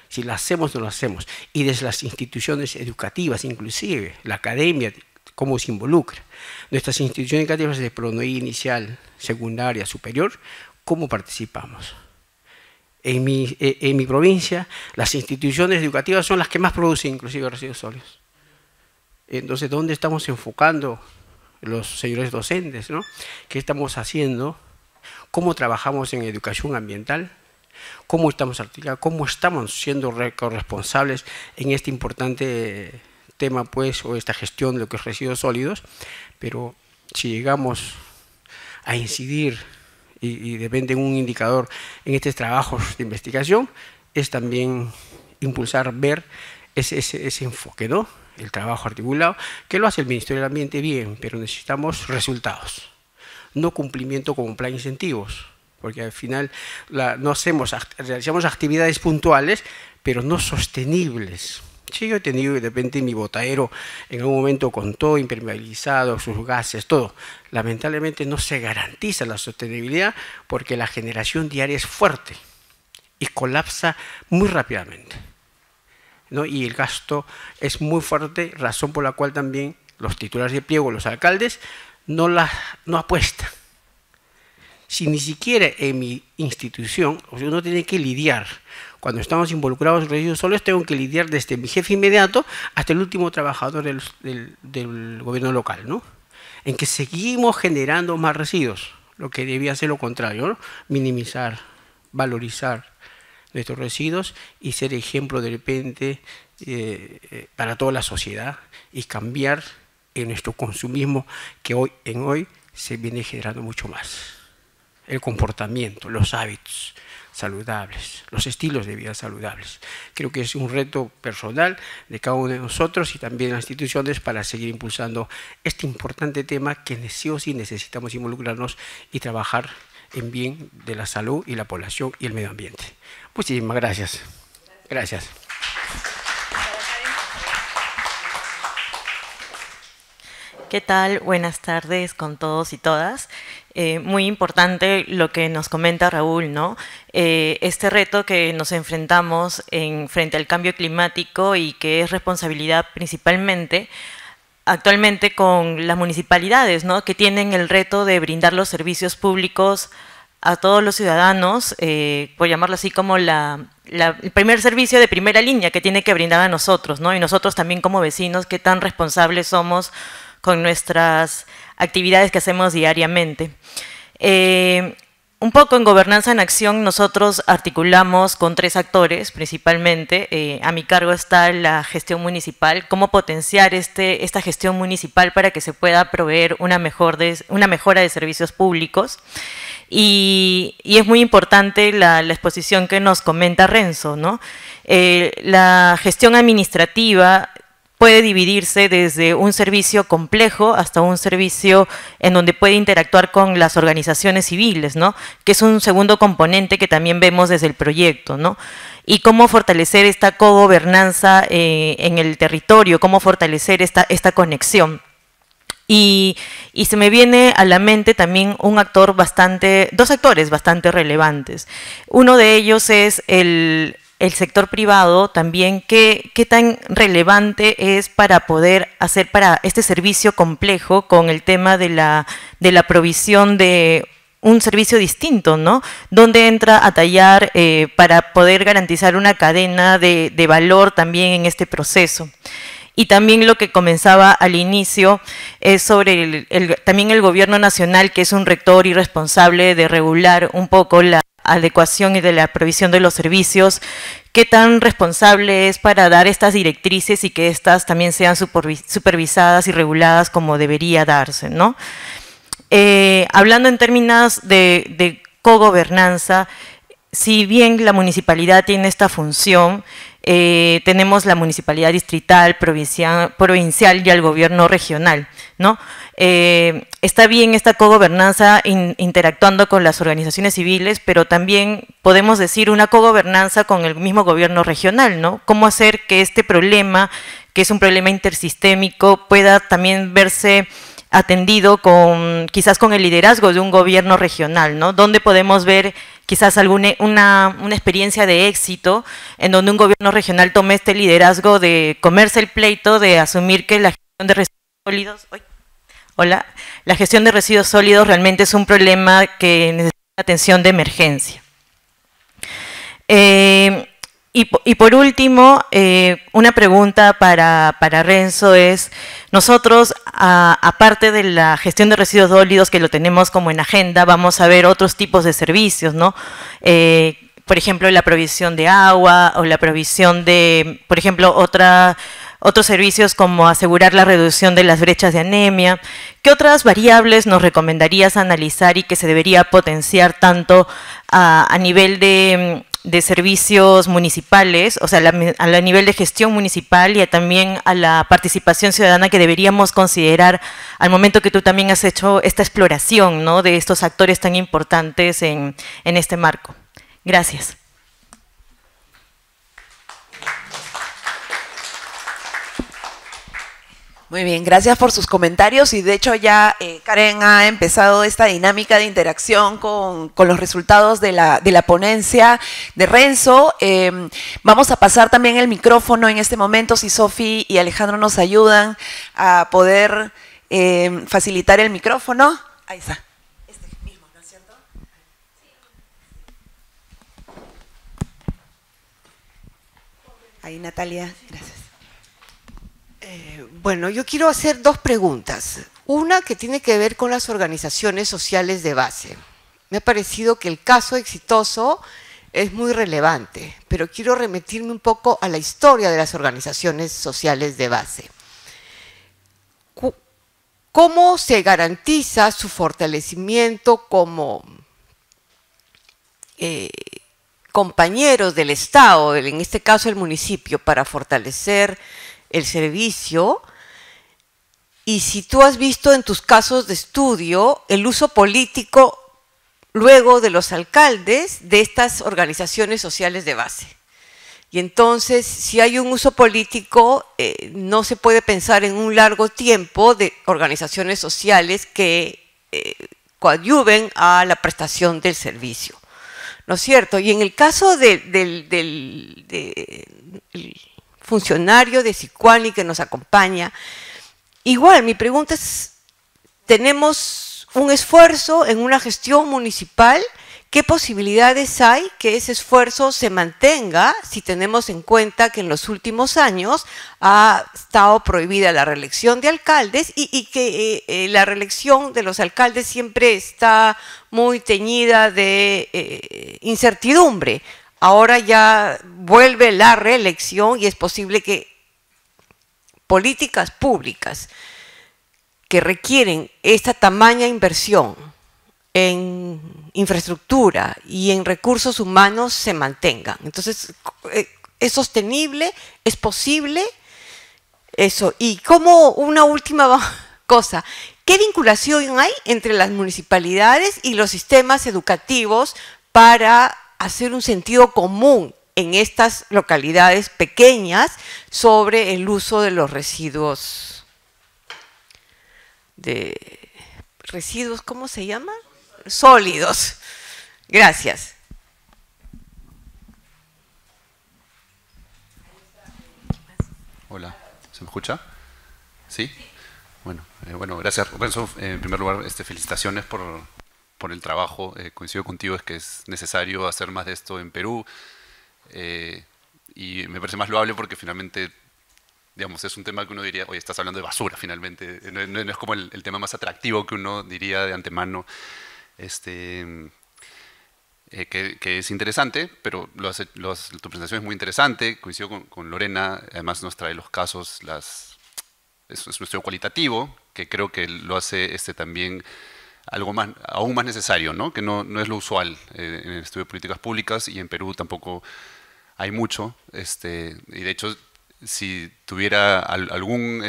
Si lo hacemos, no lo hacemos. Y desde las instituciones educativas, inclusive la academia, cómo se involucra. Nuestras instituciones educativas de pronoí inicial, secundaria, superior, cómo participamos. En mi provincia, las instituciones educativas son las que más producen inclusive residuos sólidos. Entonces, ¿dónde estamos enfocando los señores docentes, ¿no? ¿Qué estamos haciendo? ¿Cómo trabajamos en educación ambiental? ¿Cómo estamos articulando? ¿Cómo estamos siendo corresponsables en este importante tema, pues, o esta gestión de lo que es residuos sólidos? Pero si llegamos a incidir y depende de un indicador en estos trabajos de investigación, es también impulsar, ver ese enfoque, ¿no? El trabajo articulado, que lo hace el Ministerio del Ambiente bien, pero necesitamos resultados, no cumplimiento como plan de incentivos, porque al final realizamos actividades puntuales, pero no sostenibles. Sí, yo he tenido de repente mi botadero en algún momento con todo impermeabilizado, sus gases, todo. Lamentablemente no se garantiza la sostenibilidad porque la generación diaria es fuerte y colapsa muy rápidamente, ¿no? Y el gasto es muy fuerte, razón por la cual también los titulares de pliego, los alcaldes, no apuestan. Si ni siquiera en mi institución, uno tiene que lidiar, cuando estamos involucrados en residuos sólidos, tengo que lidiar desde mi jefe inmediato hasta el último trabajador del gobierno local, ¿no? En que seguimos generando más residuos, lo que debía ser lo contrario, ¿no? Minimizar, valorizar nuestros residuos y ser ejemplo de repente para toda la sociedad y cambiar en nuestro consumismo que hoy se viene generando mucho más. El comportamiento, los hábitos saludables, los estilos de vida saludables. Creo que es un reto personal de cada uno de nosotros y también de las instituciones para seguir impulsando este importante tema que sí o sí necesitamos involucrarnos y trabajar en bien de la salud y la población y el medio ambiente. Muchísimas gracias. Gracias. ¿Qué tal? Buenas tardes con todos y todas. Muy importante lo que nos comenta Raúl, ¿no? Este reto que nos enfrentamos frente al cambio climático y que es responsabilidad principalmente actualmente con las municipalidades, ¿no? Que tienen el reto de brindar los servicios públicos a todos los ciudadanos, por llamarlo así como el primer servicio de primera línea que tiene que brindar a nosotros, ¿no? Y nosotros también como vecinos, qué tan responsables somos con nuestras actividades que hacemos diariamente. Un poco en Gobernanza en Acción nosotros articulamos con 3 actores principalmente. A mi cargo está la gestión municipal, cómo potenciar esta gestión municipal para que se pueda proveer una mejora de servicios públicos. Y es muy importante la exposición que nos comenta Renzo, ¿no? La gestión administrativa puede dividirse desde un servicio complejo hasta un servicio en donde puede interactuar con las organizaciones civiles, ¿no? Que es un segundo componente que también vemos desde el proyecto, ¿no? Y cómo fortalecer esta cogobernanza en el territorio, cómo fortalecer esta conexión. Y se me viene a la mente también dos actores bastante relevantes. Uno de ellos es el sector privado también, qué tan relevante es para poder hacer para este servicio complejo con el tema de la provisión de un servicio distinto, ¿no? Donde entra a tallar para poder garantizar una cadena de valor también en este proceso. Y también lo que comenzaba al inicio es sobre también el gobierno nacional, que es un rector y responsable de regular un poco la adecuación y de la provisión de los servicios, qué tan responsable es para dar estas directrices y que estas también sean supervisadas y reguladas como debería darse, ¿no? Hablando en términos de cogobernanza, si bien la municipalidad tiene esta función, tenemos la municipalidad distrital, provincial y el gobierno regional, ¿no? Está bien esta cogobernanza interactuando con las organizaciones civiles, pero también podemos decir una cogobernanza con el mismo gobierno regional, ¿no? Cómo hacer que este problema, que es un problema intersistémico, pueda también verse atendido quizás con el liderazgo de un gobierno regional, ¿no? Donde podemos ver quizás una experiencia de éxito en donde un gobierno regional tome este liderazgo de comerse el pleito, de asumir que la gestión de residuos sólidos, la gestión de residuos sólidos realmente es un problema que necesita atención de emergencia. Y por último, una pregunta para Renzo es, nosotros, aparte de la gestión de residuos sólidos, que lo tenemos como en agenda, vamos a ver otros tipos de servicios, ¿no? Por ejemplo, la provisión de agua o la provisión de, por ejemplo, otros servicios como asegurar la reducción de las brechas de anemia. ¿Qué otras variables nos recomendarías analizar y que se debería potenciar tanto a nivel de servicios municipales, o sea, a nivel de gestión municipal y también a la participación ciudadana que deberíamos considerar al momento que tú también has hecho esta exploración, ¿no?, de estos actores tan importantes en este marco? Gracias. Muy bien, gracias por sus comentarios y de hecho ya Karen ha empezado esta dinámica de interacción con los resultados de la ponencia de Renzo. Vamos a pasar también el micrófono en este momento, si Sofi y Alejandro nos ayudan a poder facilitar el micrófono. Ahí está. Este mismo, ¿no es cierto? Ahí, Natalia, gracias. Bueno, yo quiero hacer 2 preguntas. Una que tiene que ver con las organizaciones sociales de base. Me ha parecido que el caso exitoso es muy relevante, pero quiero remitirme un poco a la historia de las organizaciones sociales de base. ¿Cómo se garantiza su fortalecimiento como compañeros del Estado, en este caso el municipio, para fortalecer el servicio? Y si tú has visto en tus casos de estudio el uso político luego de los alcaldes de estas organizaciones sociales de base. Y entonces, si hay un uso político, no se puede pensar en un largo tiempo de organizaciones sociales que coadyuven a la prestación del servicio, ¿no es cierto? Y en el caso del funcionario de Sicuani que nos acompaña, igual mi pregunta es, tenemos un esfuerzo en una gestión municipal ¿qué posibilidades hay que ese esfuerzo se mantenga si tenemos en cuenta que en los últimos años ha estado prohibida la reelección de alcaldes y que la reelección de los alcaldes siempre está muy teñida de incertidumbre? Ahora ya vuelve la reelección y es posible que políticas públicas que requieren esta tamaña inversión en infraestructura y en recursos humanos se mantengan. Entonces, ¿es sostenible? ¿Es posible? Eso. Y como una última cosa, ¿qué vinculación hay entre las municipalidades y los sistemas educativos para hacer un sentido común en estas localidades pequeñas sobre el uso de los residuos? ¿Residuos cómo se llama? Sólidos. Gracias. Hola, ¿se me escucha? ¿Sí? Bueno, gracias Renzo. En primer lugar, felicitaciones por el trabajo. Coincido contigo, es que es necesario hacer más de esto en Perú. Y me parece más loable porque finalmente, digamos, es un tema que uno diría, oye, estás hablando de basura finalmente. No es como el tema más atractivo que uno diría de antemano. Que es interesante, pero tu presentación es muy interesante, coincido con Lorena, además nos trae los casos, es un estudio cualitativo, que creo que lo hace también algo más, aún más necesario, ¿no? Que no es lo usual en el estudio de políticas públicas, y en Perú tampoco hay mucho, y de hecho, si tuviera algún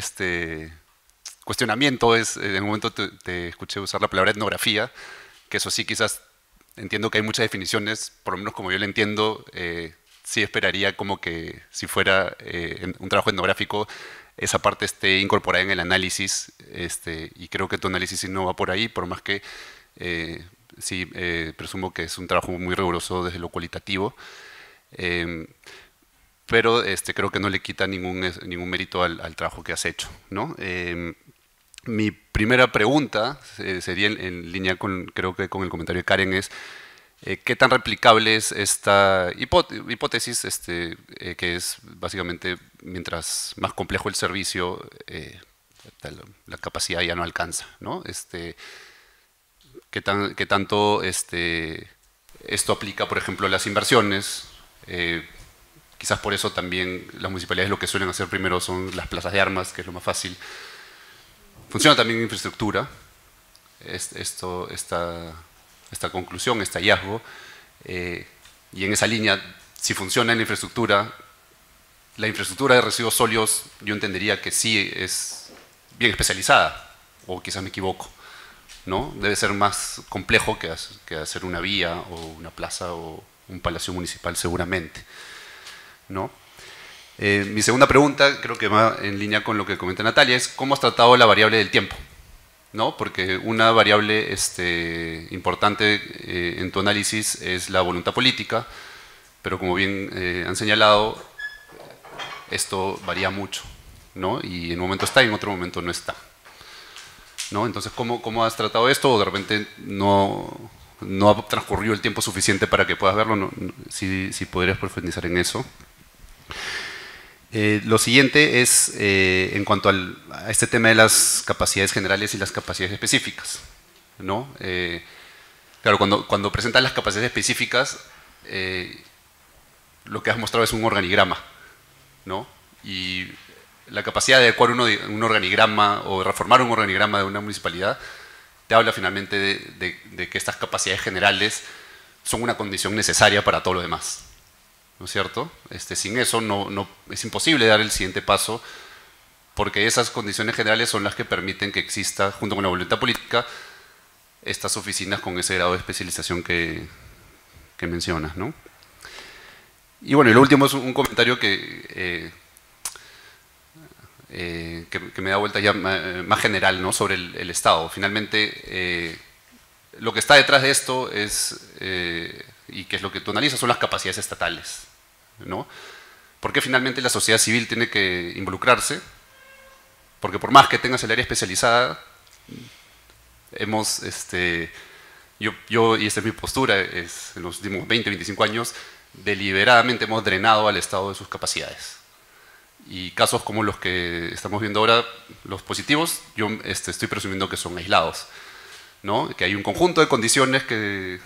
cuestionamiento, en un momento te escuché usar la palabra etnografía, que eso sí, quizás entiendo que hay muchas definiciones, por lo menos como yo lo entiendo, sí esperaría como que si fuera un trabajo etnográfico, esa parte esté incorporada en el análisis, y creo que tu análisis sí no va por ahí, por más que sí presumo que es un trabajo muy riguroso desde lo cualitativo, pero creo que no le quita ningún mérito al trabajo que has hecho, ¿no? Mi primera pregunta sería en línea creo que con el comentario de Karen, es ¿qué tan replicable es esta hipótesis, que es básicamente mientras más complejo el servicio, la capacidad ya no alcanza, ¿no? ¿Qué tanto esto aplica, por ejemplo, a las inversiones? Quizás por eso también las municipalidades lo que suelen hacer primero son las plazas de armas, que es lo más fácil. Funciona también en infraestructura, esta conclusión, este hallazgo, y en esa línea, si funciona en la infraestructura de residuos sólidos, yo entendería que sí es bien especializada, o quizás me equivoco, ¿no? Debe ser más complejo que hacer una vía, o una plaza, o un palacio municipal seguramente, ¿no? Mi segunda pregunta, creo que va en línea con lo que comenta Natalia, es ¿cómo has tratado la variable del tiempo? ¿No? Porque una variable importante en tu análisis es la voluntad política, pero como bien han señalado, esto varía mucho, ¿no? Y en un momento está y en otro momento no está, ¿no? Entonces, ¿cómo has tratado esto? ¿O de repente no ha transcurrido el tiempo suficiente para que puedas verlo? Si podrías profundizar en eso. Lo siguiente es en cuanto a este tema de las capacidades generales y las capacidades específicas, ¿no? Claro, cuando presentas las capacidades específicas, lo que has mostrado es un organigrama, ¿no? Y la capacidad de adecuar un organigrama o de reformar un organigrama de una municipalidad te habla finalmente de que estas capacidades generales son una condición necesaria para todo lo demás, ¿no es cierto? Sin eso es imposible dar el siguiente paso, porque esas condiciones generales son las que permiten que exista, junto con la voluntad política, estas oficinas con ese grado de especialización que mencionas, ¿no? Y bueno, y lo último es un comentario que me da vuelta ya más general, ¿no? Sobre el Estado. Finalmente, lo que está detrás de esto es, y que es lo que tú analizas, son las capacidades estatales, ¿no? Porque finalmente la sociedad civil tiene que involucrarse, porque por más que tengas el área especializada, hemos y esta es mi postura, en los últimos 20, 25 años, deliberadamente hemos drenado al Estado de sus capacidades. Y casos como los que estamos viendo ahora, los positivos, yo estoy presumiendo que son aislados, ¿no? Que hay un conjunto de condiciones que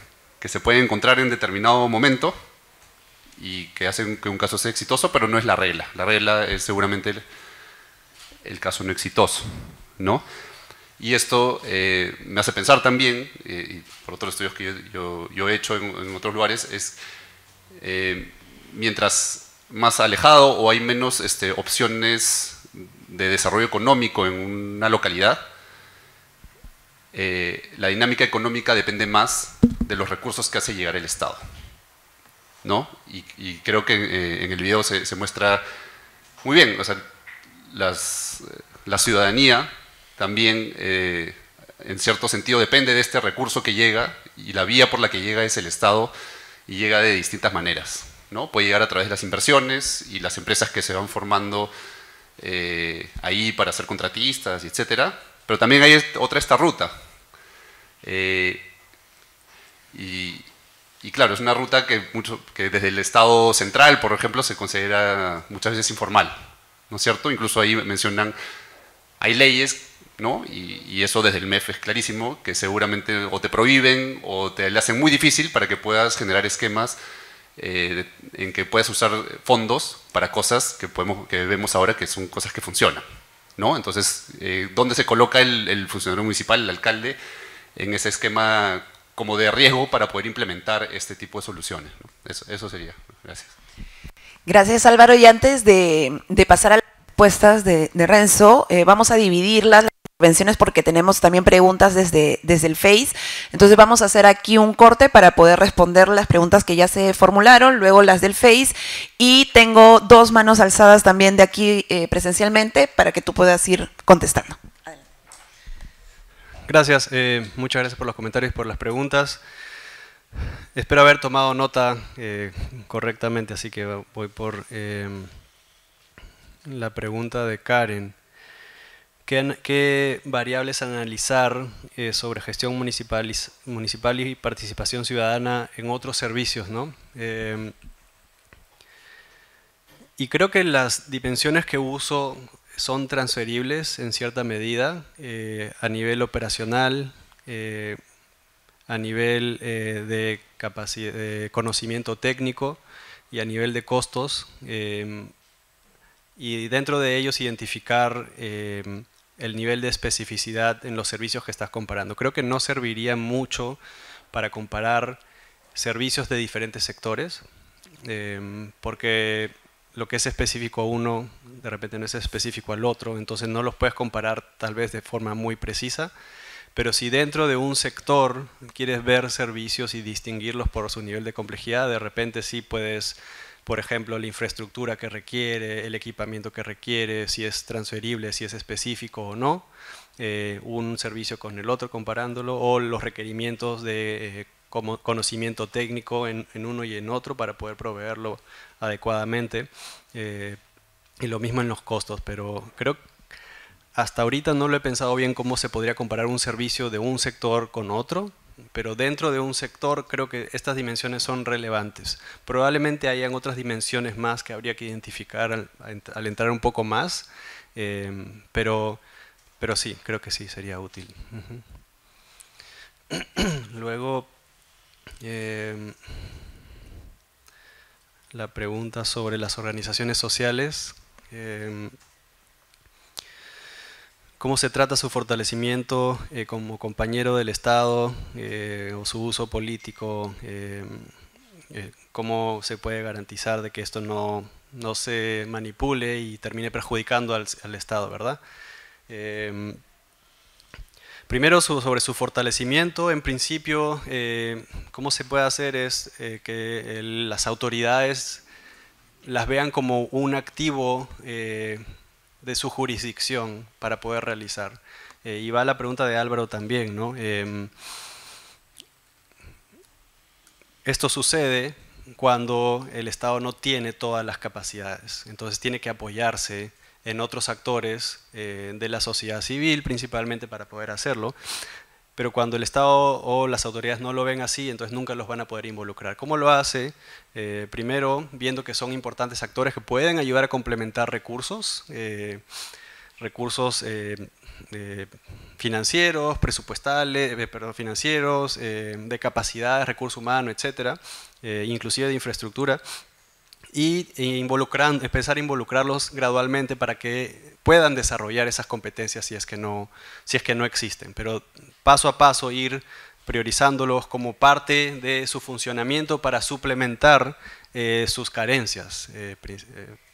se pueden encontrar en determinado momento y que hacen que un caso sea exitoso, pero no es la regla. La regla es seguramente el caso no exitoso, ¿no? Y esto me hace pensar también, y por otros estudios que yo he hecho en otros lugares, es mientras más alejado o hay menos opciones de desarrollo económico en una localidad, la dinámica económica depende más de los recursos que hace llegar el Estado, ¿no? Y creo que en el video se muestra muy bien, o sea, la ciudadanía también en cierto sentido depende de este recurso que llega, y la vía por la que llega es el Estado, y llega de distintas maneras, ¿no? Puede llegar a través de las inversiones y las empresas que se van formando ahí para ser contratistas, etcétera, pero también hay esta ruta. Y claro, es una ruta que desde el Estado central, por ejemplo, se considera muchas veces informal, ¿no es cierto? Incluso ahí mencionan, hay leyes, ¿no? Y eso desde el MEF es clarísimo, que seguramente o te prohíben o te le hacen muy difícil para que puedas generar esquemas en que puedas usar fondos para cosas que vemos ahora que son cosas que funcionan, ¿no? Entonces, ¿dónde se coloca el funcionario municipal, el alcalde, en ese esquema como de riesgo para poder implementar este tipo de soluciones, ¿no? Eso sería. Gracias. Gracias, Álvaro. Y antes de pasar a las respuestas de Renzo, vamos a dividir las intervenciones porque tenemos también preguntas desde el Face. Entonces vamos a hacer aquí un corte para poder responder las preguntas que ya se formularon, luego las del Face, y tengo 2 manos alzadas también de aquí presencialmente para que tú puedas ir contestando. Gracias, muchas gracias por los comentarios y por las preguntas. Espero haber tomado nota correctamente, así que voy por la pregunta de Karen. ¿Qué variables analizar sobre gestión municipal y participación ciudadana en otros servicios, ¿no? Y creo que las dimensiones que uso son transferibles en cierta medida a nivel operacional, a nivel de conocimiento técnico y a nivel de costos, y dentro de ellos identificar el nivel de especificidad en los servicios que estás comparando. Creo que no serviría mucho para comparar servicios de diferentes sectores, porque lo que es específico a uno, de repente no es específico al otro, entonces no los puedes comparar tal vez de forma muy precisa, pero si dentro de un sector quieres ver servicios y distinguirlos por su nivel de complejidad, de repente sí puedes, por ejemplo, la infraestructura que requiere, el equipamiento que requiere, si es transferible, si es específico o no, un servicio con el otro comparándolo, o los requerimientos de como conocimiento técnico en uno y en otro para poder proveerlo adecuadamente, y lo mismo en los costos, pero creo que hasta ahorita no lo he pensado bien cómo se podría comparar un servicio de un sector con otro, pero dentro de un sector creo que estas dimensiones son relevantes. Probablemente hayan otras dimensiones más que habría que identificar al entrar un poco más, pero sí, creo que sí sería útil. Luego, la pregunta sobre las organizaciones sociales. ¿Cómo se trata su fortalecimiento como compañero del Estado o su uso político? ¿Cómo se puede garantizar de que esto no se manipule y termine perjudicando al Estado, ¿verdad? Primero, sobre su fortalecimiento, en principio, cómo se puede hacer es que las autoridades las vean como un activo de su jurisdicción para poder realizar. Y va la pregunta de Álvaro también, ¿no? Esto sucede cuando el Estado no tiene todas las capacidades, entonces tiene que apoyarse en otros actores de la sociedad civil, principalmente para poder hacerlo, pero cuando el Estado o las autoridades no lo ven así, entonces nunca los van a poder involucrar. ¿Cómo lo hace? Primero, viendo que son importantes actores que pueden ayudar a complementar recursos, financieros, presupuestales, financieros, de capacidades, recursos humanos, etcétera, inclusive de infraestructura, y empezar a involucrarlos gradualmente para que puedan desarrollar esas competencias si es que no existen. Pero paso a paso ir priorizándolos como parte de su funcionamiento para suplementar sus carencias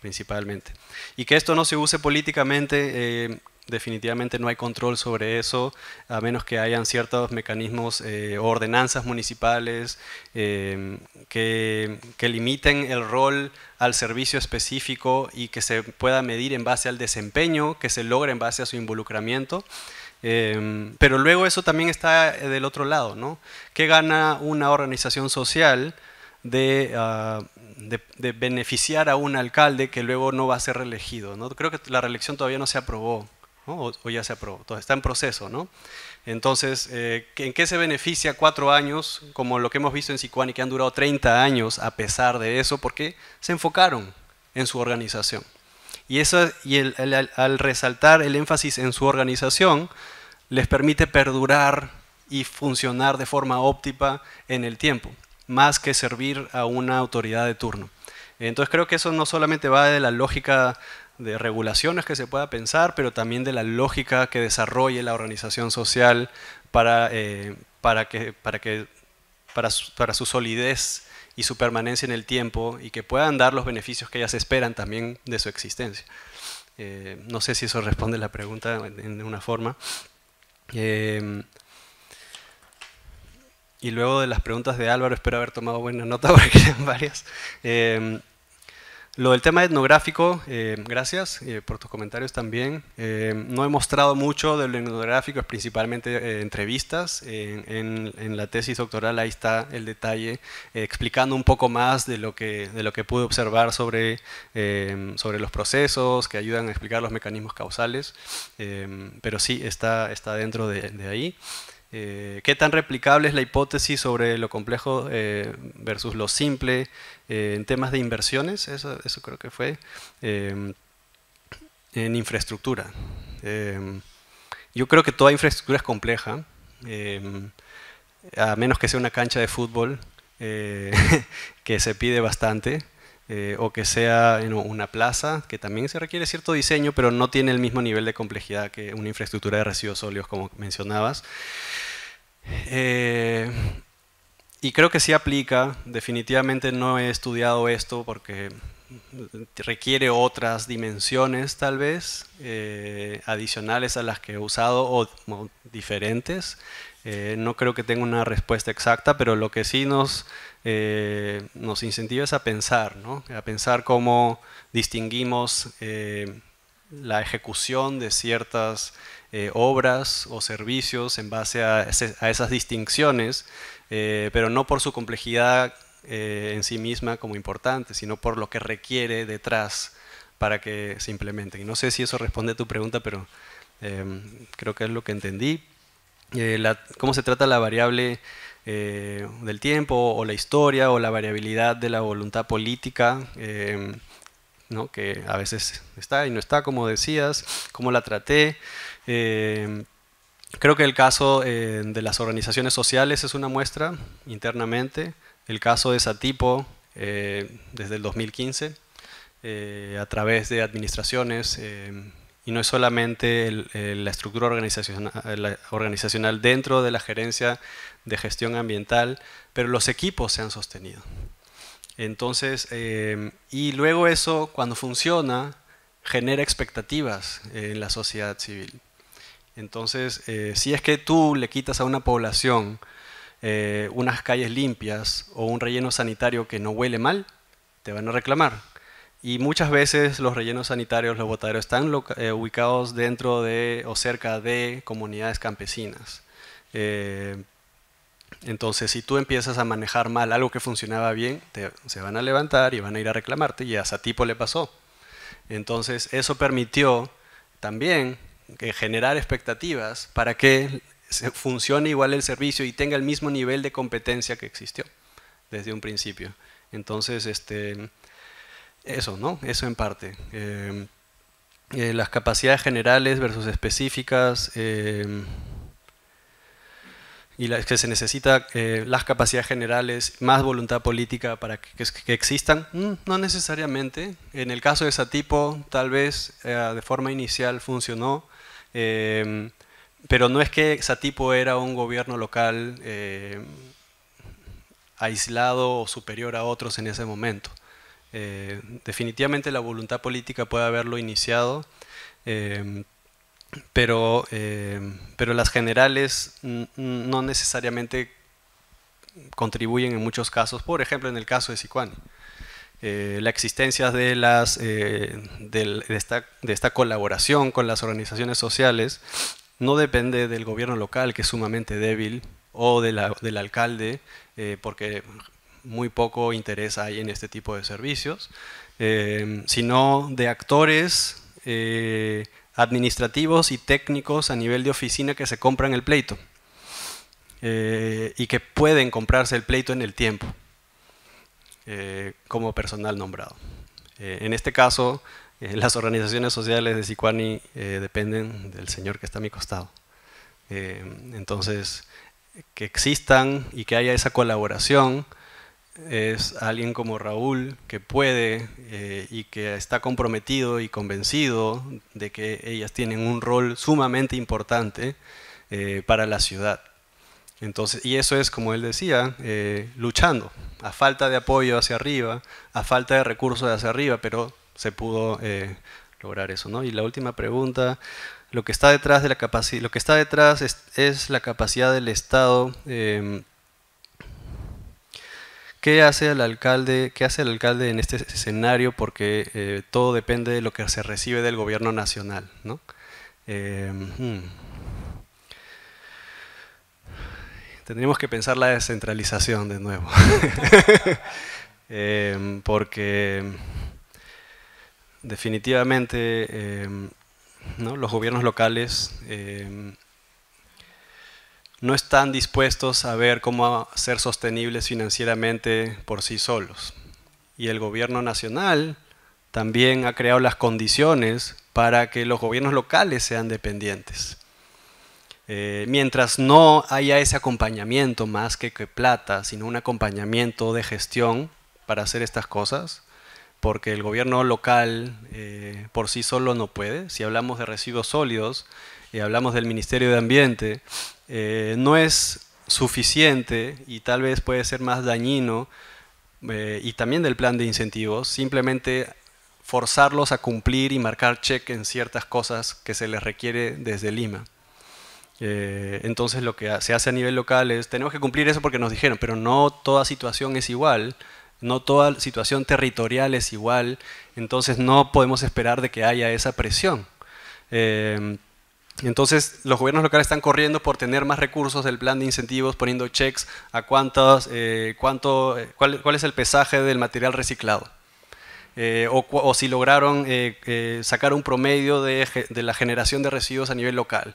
principalmente. Y que esto no se use políticamente, definitivamente no hay control sobre eso, a menos que hayan ciertos mecanismos o ordenanzas municipales que limiten el rol al servicio específico y que se pueda medir en base al desempeño que se logra en base a su involucramiento. Pero luego eso también está del otro lado, ¿no? ¿Qué gana una organización social de beneficiar a un alcalde que luego no va a ser reelegido, ¿no? Creo que la reelección todavía no se aprobó, ¿no? O ya se aprobó, está en proceso, ¿no? Entonces, ¿en qué se beneficia 4 años, como lo que hemos visto en Sicuani, que han durado 30 años a pesar de eso? Porque se enfocaron en su organización. Y al resaltar el énfasis en su organización, les permite perdurar y funcionar de forma óptima en el tiempo, más que servir a una autoridad de turno. Entonces creo que eso no solamente va de la lógica de regulaciones que se pueda pensar, pero también de la lógica que desarrolle la organización social para su solidez y su permanencia en el tiempo y que puedan dar los beneficios que ellas esperan también de su existencia. No sé si eso responde la pregunta de una forma. Y luego de las preguntas de Álvaro, espero haber tomado buena nota porque eran varias. Lo del tema etnográfico, gracias por tus comentarios también. No he mostrado mucho de lo etnográfico, es principalmente entrevistas. En la tesis doctoral ahí está el detalle, explicando un poco más de lo que pude observar sobre los procesos que ayudan a explicar los mecanismos causales. Pero sí, está dentro de ahí. ¿Qué tan replicable es la hipótesis sobre lo complejo versus lo simple en temas de inversiones? Eso creo que fue en infraestructura. Yo creo que toda infraestructura es compleja, a menos que sea una cancha de fútbol que se pide bastante, o que sea una plaza, que también se requiere cierto diseño, pero no tiene el mismo nivel de complejidad que una infraestructura de residuos sólidos, como mencionabas. Y creo que sí aplica. Definitivamente no he estudiado esto porque requiere otras dimensiones, tal vez, adicionales a las que he usado o diferentes. No creo que tenga una respuesta exacta, pero lo que sí nos incentiva es a pensar, ¿no? A pensar cómo distinguimos la ejecución de ciertas obras o servicios en base a esas distinciones, pero no por su complejidad en sí misma como importante, sino por lo que requiere detrás para que se implementen. Y no sé si eso responde a tu pregunta, pero creo que es lo que entendí. Cómo se trata la variable del tiempo o la historia o la variabilidad de la voluntad política, ¿no? Que a veces está y no está, como decías, cómo la traté. Creo que el caso de las organizaciones sociales es una muestra internamente. El caso de Satipo desde el 2015, a través de administraciones, y no es solamente la estructura organizacional dentro de la gerencia de gestión ambiental, pero los equipos se han sostenido. Entonces, y luego eso, cuando funciona, genera expectativas en la sociedad civil. Entonces, si es que tú le quitas a una población unas calles limpias o un relleno sanitario que no huele mal, te van a reclamar. Y muchas veces los rellenos sanitarios, los botaderos, están ubicados dentro de o cerca de comunidades campesinas. Entonces, si tú empiezas a manejar mal algo que funcionaba bien, se van a levantar y van a ir a reclamarte, y a Satipo le pasó. Entonces, eso permitió también generar expectativas para que funcione igual el servicio y tenga el mismo nivel de competencia que existió desde un principio. Entonces, eso, ¿no? Eso en parte. Las capacidades generales versus específicas, y que se necesita las capacidades generales, más voluntad política para que existan, no necesariamente. En el caso de Satipo, tal vez de forma inicial funcionó, pero no es que Satipo era un gobierno local aislado o superior a otros en ese momento. Definitivamente la voluntad política puede haberlo iniciado, pero las generales no necesariamente contribuyen en muchos casos. Por ejemplo, en el caso de Sicuani, la existencia de esta colaboración con las organizaciones sociales no depende del gobierno local, que es sumamente débil, o del alcalde, porque muy poco interés hay en este tipo de servicios, sino de actores administrativos y técnicos a nivel de oficina que se compran el pleito y que pueden comprarse el pleito en el tiempo como personal nombrado. En este caso, las organizaciones sociales de Sicuani dependen del señor que está a mi costado. Entonces, que existan y que haya esa colaboración es alguien como Raúl que puede y que está comprometido y convencido de que ellas tienen un rol sumamente importante para la ciudad. Entonces, y eso es, como él decía, luchando, a falta de apoyo hacia arriba, a falta de recursos hacia arriba, pero se pudo lograr eso, ¿no? Y la última pregunta, lo que está detrás de la capacidad, lo que está detrás es la capacidad del Estado. ¿Qué hace el alcalde en este escenario? Porque todo depende de lo que se recibe del gobierno nacional, ¿no? Tendríamos que pensar la descentralización de nuevo. Porque definitivamente ¿no? Los gobiernos locales no están dispuestos a ver cómo ser sostenibles financieramente por sí solos. Y el gobierno nacional también ha creado las condiciones para que los gobiernos locales sean dependientes. Mientras no haya ese acompañamiento más que plata, sino un acompañamiento de gestión para hacer estas cosas, porque el gobierno local por sí solo no puede. Si hablamos de residuos sólidos, hablamos del Ministerio de Ambiente, no es suficiente y tal vez puede ser más dañino, y también del plan de incentivos, simplemente forzarlos a cumplir y marcar cheque en ciertas cosas que se les requiere desde Lima. Entonces lo que se hace a nivel local es, tenemos que cumplir eso porque nos dijeron, pero no toda situación es igual, no toda situación territorial es igual, entonces no podemos esperar de que haya esa presión. Entonces los gobiernos locales están corriendo por tener más recursos del plan de incentivos, poniendo checks a cuál es el pesaje del material reciclado. O si lograron sacar un promedio de la generación de residuos a nivel local,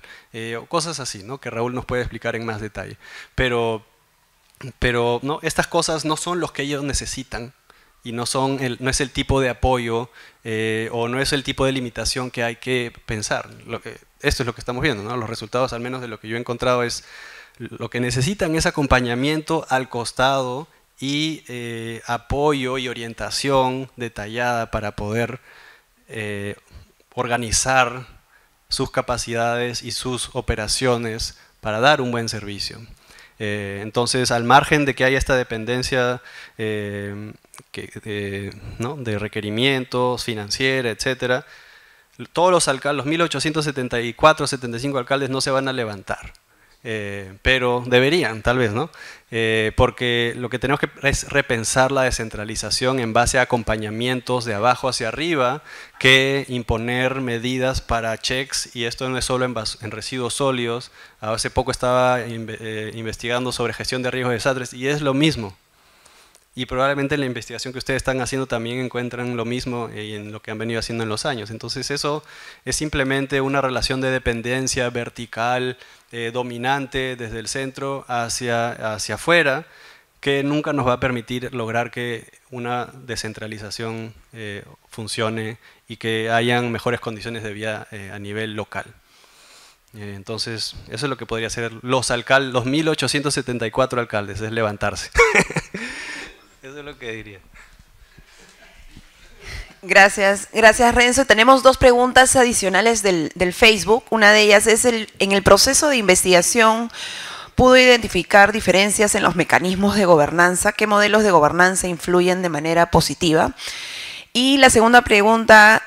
o cosas así, ¿no? Que Raúl nos puede explicar en más detalle. Pero ¿no? Estas cosas no son los que ellos necesitan y no es el tipo de apoyo o no es el tipo de limitación que hay que pensar. Esto es lo que estamos viendo, ¿no? Los resultados, al menos de lo que yo he encontrado, es lo que necesitan es acompañamiento al costado y apoyo y orientación detallada para poder organizar sus capacidades y sus operaciones para dar un buen servicio. Entonces, al margen de que haya esta dependencia ¿no? de requerimientos, financiera, etc., todos los alcaldes, los 1874, 75 alcaldes no se van a levantar. Pero deberían, tal vez, ¿no? Porque lo que tenemos que es repensar la descentralización en base a acompañamientos de abajo hacia arriba que imponer medidas para checks, y esto no es solo en residuos sólidos. Hace poco estaba investigando sobre gestión de riesgos de desastres y es lo mismo. Y probablemente en la investigación que ustedes están haciendo también encuentran lo mismo en lo que han venido haciendo en los años. Entonces eso es simplemente una relación de dependencia vertical, dominante desde el centro hacia afuera, que nunca nos va a permitir lograr que una descentralización funcione y que hayan mejores condiciones de vida a nivel local. Entonces, eso es lo que podría ser los 1874 alcaldes, es levantarse. Eso es lo que diría. Gracias, gracias Renzo. Tenemos dos preguntas adicionales del Facebook. Una de ellas es, en el proceso de investigación, ¿pudo identificar diferencias en los mecanismos de gobernanza? ¿Qué modelos de gobernanza influyen de manera positiva? Y la segunda pregunta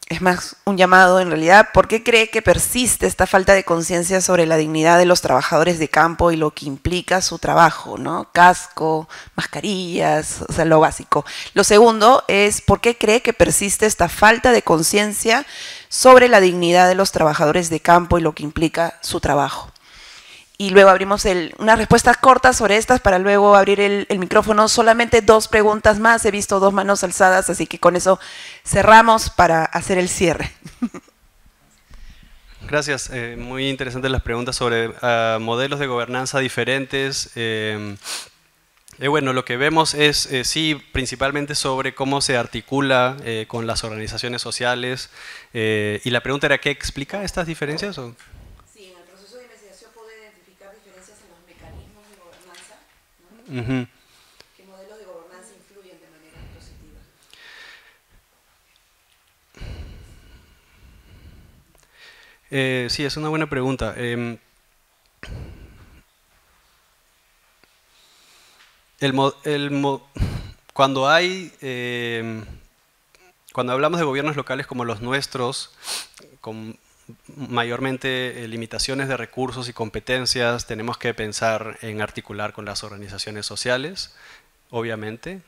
es más un llamado en realidad. ¿Por qué cree que persiste esta falta de conciencia sobre la dignidad de los trabajadores de campo y lo que implica su trabajo, ¿no? Casco, mascarillas, o sea, lo básico. Lo segundo es, ¿por qué cree que persiste esta falta de conciencia sobre la dignidad de los trabajadores de campo y lo que implica su trabajo? Y luego abrimos unas respuestas cortas sobre estas para luego abrir el micrófono. Solamente dos preguntas más. He visto dos manos alzadas, así que con eso cerramos para hacer el cierre. Gracias. Muy interesantes las preguntas sobre modelos de gobernanza diferentes. Bueno, lo que vemos es, sí, principalmente sobre cómo se articula con las organizaciones sociales. Y la pregunta era, ¿qué explica estas diferencias? ¿O? Uh-huh. ¿Qué modelos de gobernanza influyen de manera positiva? Sí, es una buena pregunta. Cuando hablamos de gobiernos locales como los nuestros, con mayormente limitaciones de recursos y competencias, tenemos que pensar en articular con las organizaciones sociales, obviamente.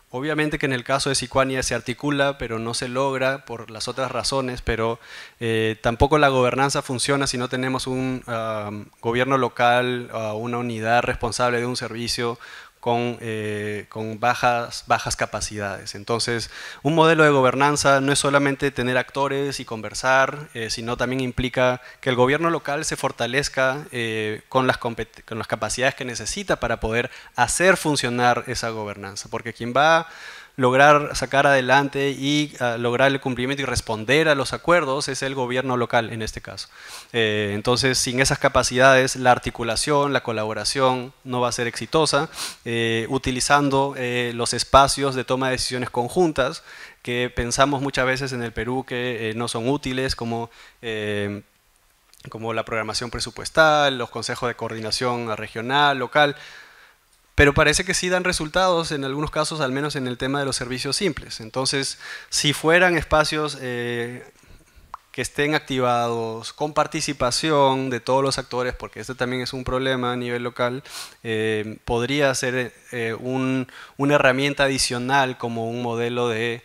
Obviamente que en el caso de Sicuania se articula, pero no se logra por las otras razones, pero tampoco la gobernanza funciona si no tenemos un gobierno local, una unidad responsable de un servicio con bajas capacidades. Entonces, un modelo de gobernanza no es solamente tener actores y conversar, sino también implica que el gobierno local se fortalezca con las capacidades que necesita para poder hacer funcionar esa gobernanza. Porque quien va a lograr sacar adelante y lograr el cumplimiento y responder a los acuerdos es el gobierno local en este caso. Entonces, sin esas capacidades, la articulación, la colaboración no va a ser exitosa, utilizando los espacios de toma de decisiones conjuntas que pensamos muchas veces en el Perú que no son útiles, como la programación presupuestal, los consejos de coordinación regional, local. Pero parece que sí dan resultados en algunos casos, al menos en el tema de los servicios simples. Entonces, si fueran espacios que estén activados con participación de todos los actores, porque este también es un problema a nivel local, podría ser una herramienta adicional como un modelo de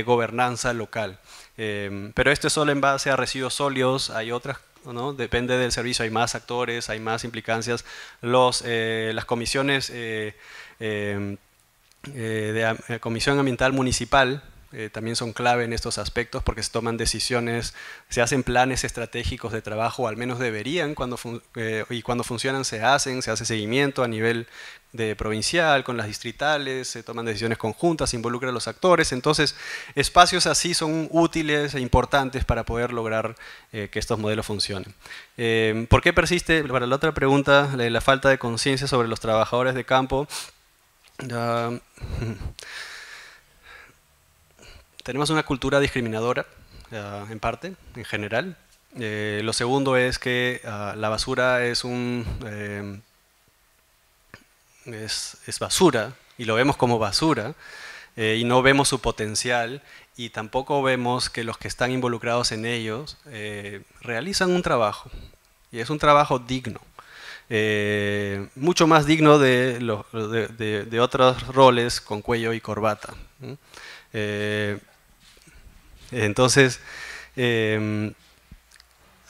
gobernanza local. Pero esto es solo en base a residuos sólidos, hay otras, ¿no? Depende del servicio, hay más actores, hay más implicancias. Las comisiones Comisión Ambiental Municipal también son clave en estos aspectos porque se toman decisiones, se hacen planes estratégicos de trabajo, o al menos deberían, y cuando funcionan se hace seguimiento a nivel provincial, con las distritales, se toman decisiones conjuntas, se involucran a los actores. Entonces, espacios así son útiles e importantes para poder lograr que estos modelos funcionen. ¿Por qué persiste, para la otra pregunta, la falta de conciencia sobre los trabajadores de campo? Tenemos una cultura discriminadora, en parte, en general. Lo segundo es que la basura es basura, y lo vemos como basura, y no vemos su potencial, y tampoco vemos que los que están involucrados en ellos realizan un trabajo, y es un trabajo digno. Mucho más digno de otros roles con cuello y corbata. Entonces,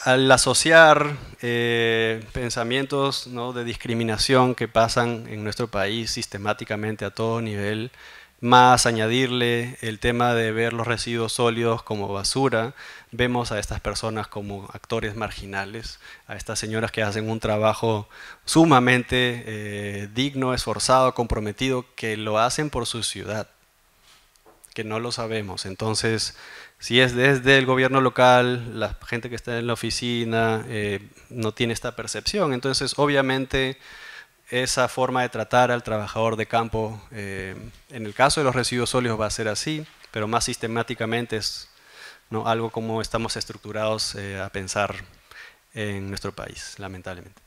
al asociar pensamientos, ¿no?, de discriminación que pasan en nuestro país sistemáticamente a todo nivel, más añadirle el tema de ver los residuos sólidos como basura, vemos a estas personas como actores marginales, a estas señoras que hacen un trabajo sumamente digno, esforzado, comprometido, que lo hacen por su ciudad, que no lo sabemos. Entonces, si es desde el gobierno local, la gente que está en la oficina no tiene esta percepción. Entonces, obviamente, esa forma de tratar al trabajador de campo, en el caso de los residuos sólidos va a ser así, pero más sistemáticamente es, ¿no?, algo como estamos estructurados a pensar en nuestro país, lamentablemente.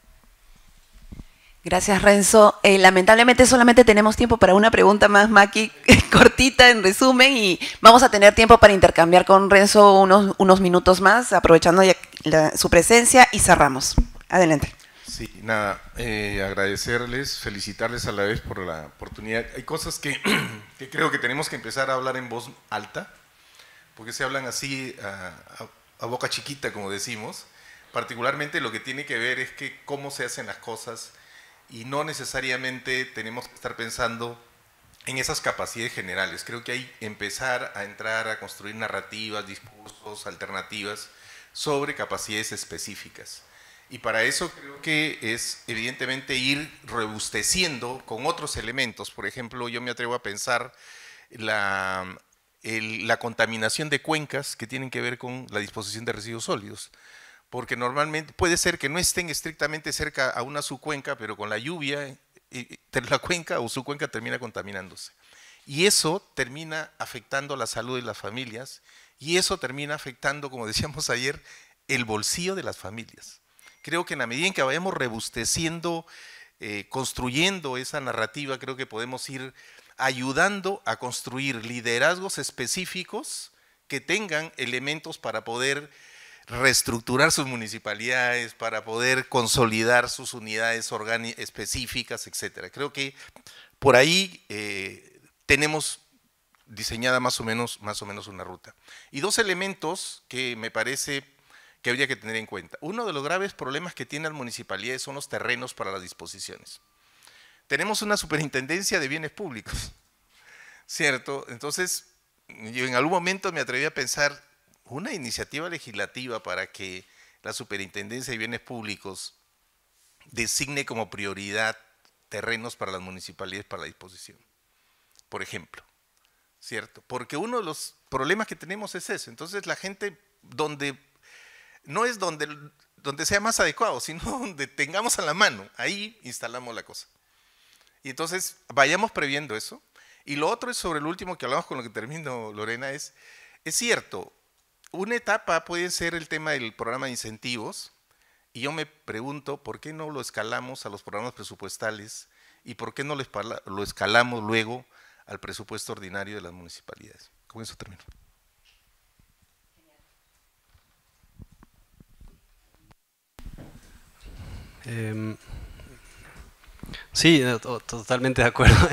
Gracias, Renzo. Lamentablemente solamente tenemos tiempo para una pregunta más, Maki, cortita en resumen, y vamos a tener tiempo para intercambiar con Renzo unos minutos más, aprovechando ya su presencia, y cerramos. Adelante. Sí, nada, agradecerles, felicitarles a la vez por la oportunidad. Hay cosas que creo que tenemos que empezar a hablar en voz alta, porque se hablan así a boca chiquita, como decimos. Particularmente lo que tiene que ver es que cómo se hacen las cosas, y no necesariamente tenemos que estar pensando en esas capacidades generales. Creo que hay que empezar a entrar a construir narrativas, discursos, alternativas sobre capacidades específicas. Y para eso creo que es evidentemente ir robusteciendo con otros elementos. Por ejemplo, yo me atrevo a pensar la contaminación de cuencas que tienen que ver con la disposición de residuos sólidos. Porque normalmente puede ser que no estén estrictamente cerca a una subcuenca, pero con la lluvia la cuenca o su cuenca termina contaminándose. Y eso termina afectando la salud de las familias, y eso termina afectando, como decíamos ayer, el bolsillo de las familias. Creo que en la medida en que vayamos robusteciendo, construyendo esa narrativa, creo que podemos ir ayudando a construir liderazgos específicos que tengan elementos para poder reestructurar sus municipalidades, para poder consolidar sus unidades específicas, etc. Creo que por ahí tenemos diseñada más o menos una ruta. Y dos elementos que me parece que habría que tener en cuenta. Uno de los graves problemas que tienen las municipalidades son los terrenos para las disposiciones. Tenemos una superintendencia de bienes públicos, ¿cierto? Entonces, yo en algún momento me atreví a pensar una iniciativa legislativa para que la superintendencia de bienes públicos designe como prioridad terrenos para las municipalidades para la disposición, por ejemplo, ¿cierto? Porque uno de los problemas que tenemos es eso. Entonces la gente no es donde sea más adecuado, sino donde tengamos a la mano, ahí instalamos la cosa. Y entonces vayamos previendo eso. Y lo otro es sobre el último que hablamos, con lo que termino, Lorena, es cierto, una etapa puede ser el tema del programa de incentivos, y yo me pregunto por qué no lo escalamos a los programas presupuestales y por qué no lo escalamos luego al presupuesto ordinario de las municipalidades. Con eso termino. Sí, totalmente de acuerdo.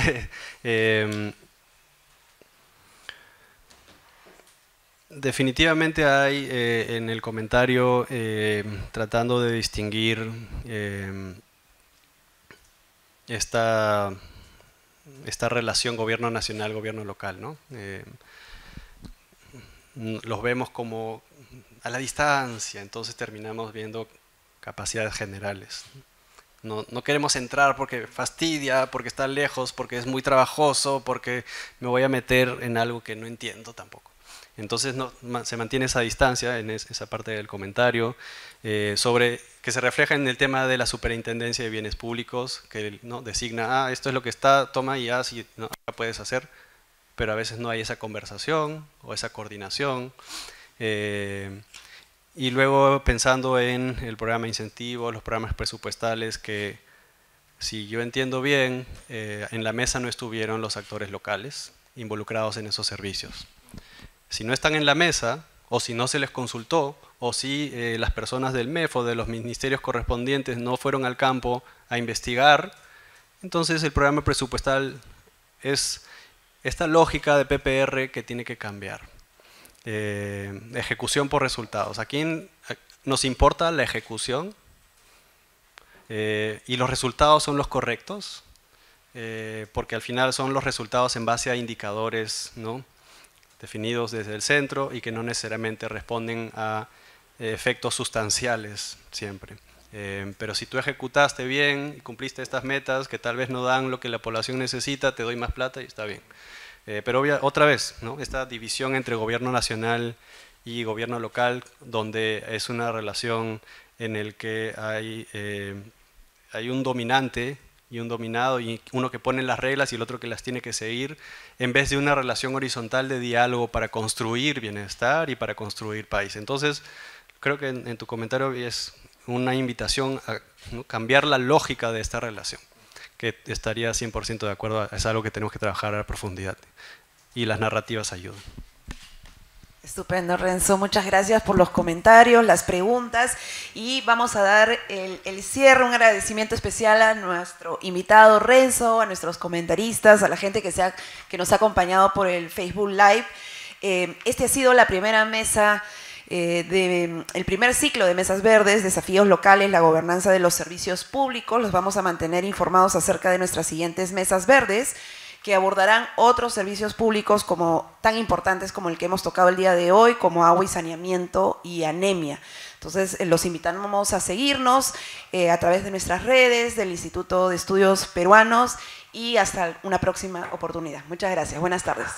Definitivamente hay en el comentario tratando de distinguir esta relación gobierno nacional, gobierno local, ¿no? Los vemos como a la distancia, entonces terminamos viendo capacidades generales. No queremos entrar porque fastidia, porque está lejos, porque es muy trabajoso, porque me voy a meter en algo que no entiendo tampoco. Entonces se mantiene esa distancia en esa parte del comentario, sobre que se refleja en el tema de la superintendencia de bienes públicos, que ¿no? designa, esto es lo que está, toma y haz, y ¿no? acá puedes hacer, pero a veces no hay esa conversación o esa coordinación. Y luego pensando en el programa de incentivos, los programas presupuestales, que si yo entiendo bien, en la mesa no estuvieron los actores locales involucrados en esos servicios. Si no están en la mesa, o si no se les consultó, o si las personas del MEF o de los ministerios correspondientes no fueron al campo a investigar, entonces el programa presupuestal es esta lógica de PPR que tiene que cambiar. Ejecución por resultados. Aquí nos importa la ejecución y los resultados son los correctos, porque al final son los resultados en base a indicadores, ¿no?, definidos desde el centro y que no necesariamente responden a efectos sustanciales siempre. Pero si tú ejecutaste bien y cumpliste estas metas que tal vez no dan lo que la población necesita, te doy más plata y está bien. Pero otra vez, ¿no?, esta división entre gobierno nacional y gobierno local, donde es una relación en el que hay un dominante y un dominado, y uno que pone las reglas y el otro que las tiene que seguir, en vez de una relación horizontal de diálogo para construir bienestar y para construir país. Entonces, creo que en tu comentario es una invitación a, ¿no?, cambiar la lógica de esta relación, que estaría 100% de acuerdo, es algo que tenemos que trabajar a profundidad, y las narrativas ayudan. Estupendo, Renzo. Muchas gracias por los comentarios, las preguntas, y vamos a dar el cierre, un agradecimiento especial a nuestro invitado Renzo, a nuestros comentaristas, a la gente que nos ha acompañado por el Facebook Live. Este ha sido la primera mesa, el primer ciclo de mesas verdes, desafíos locales, la gobernanza de los servicios públicos. Los vamos a mantener informados acerca de nuestras siguientes mesas verdes, que abordarán otros servicios públicos tan importantes como el que hemos tocado el día de hoy, como agua y saneamiento y anemia. Entonces, los invitamos a seguirnos a través de nuestras redes, del Instituto de Estudios Peruanos, y hasta una próxima oportunidad. Muchas gracias. Buenas tardes.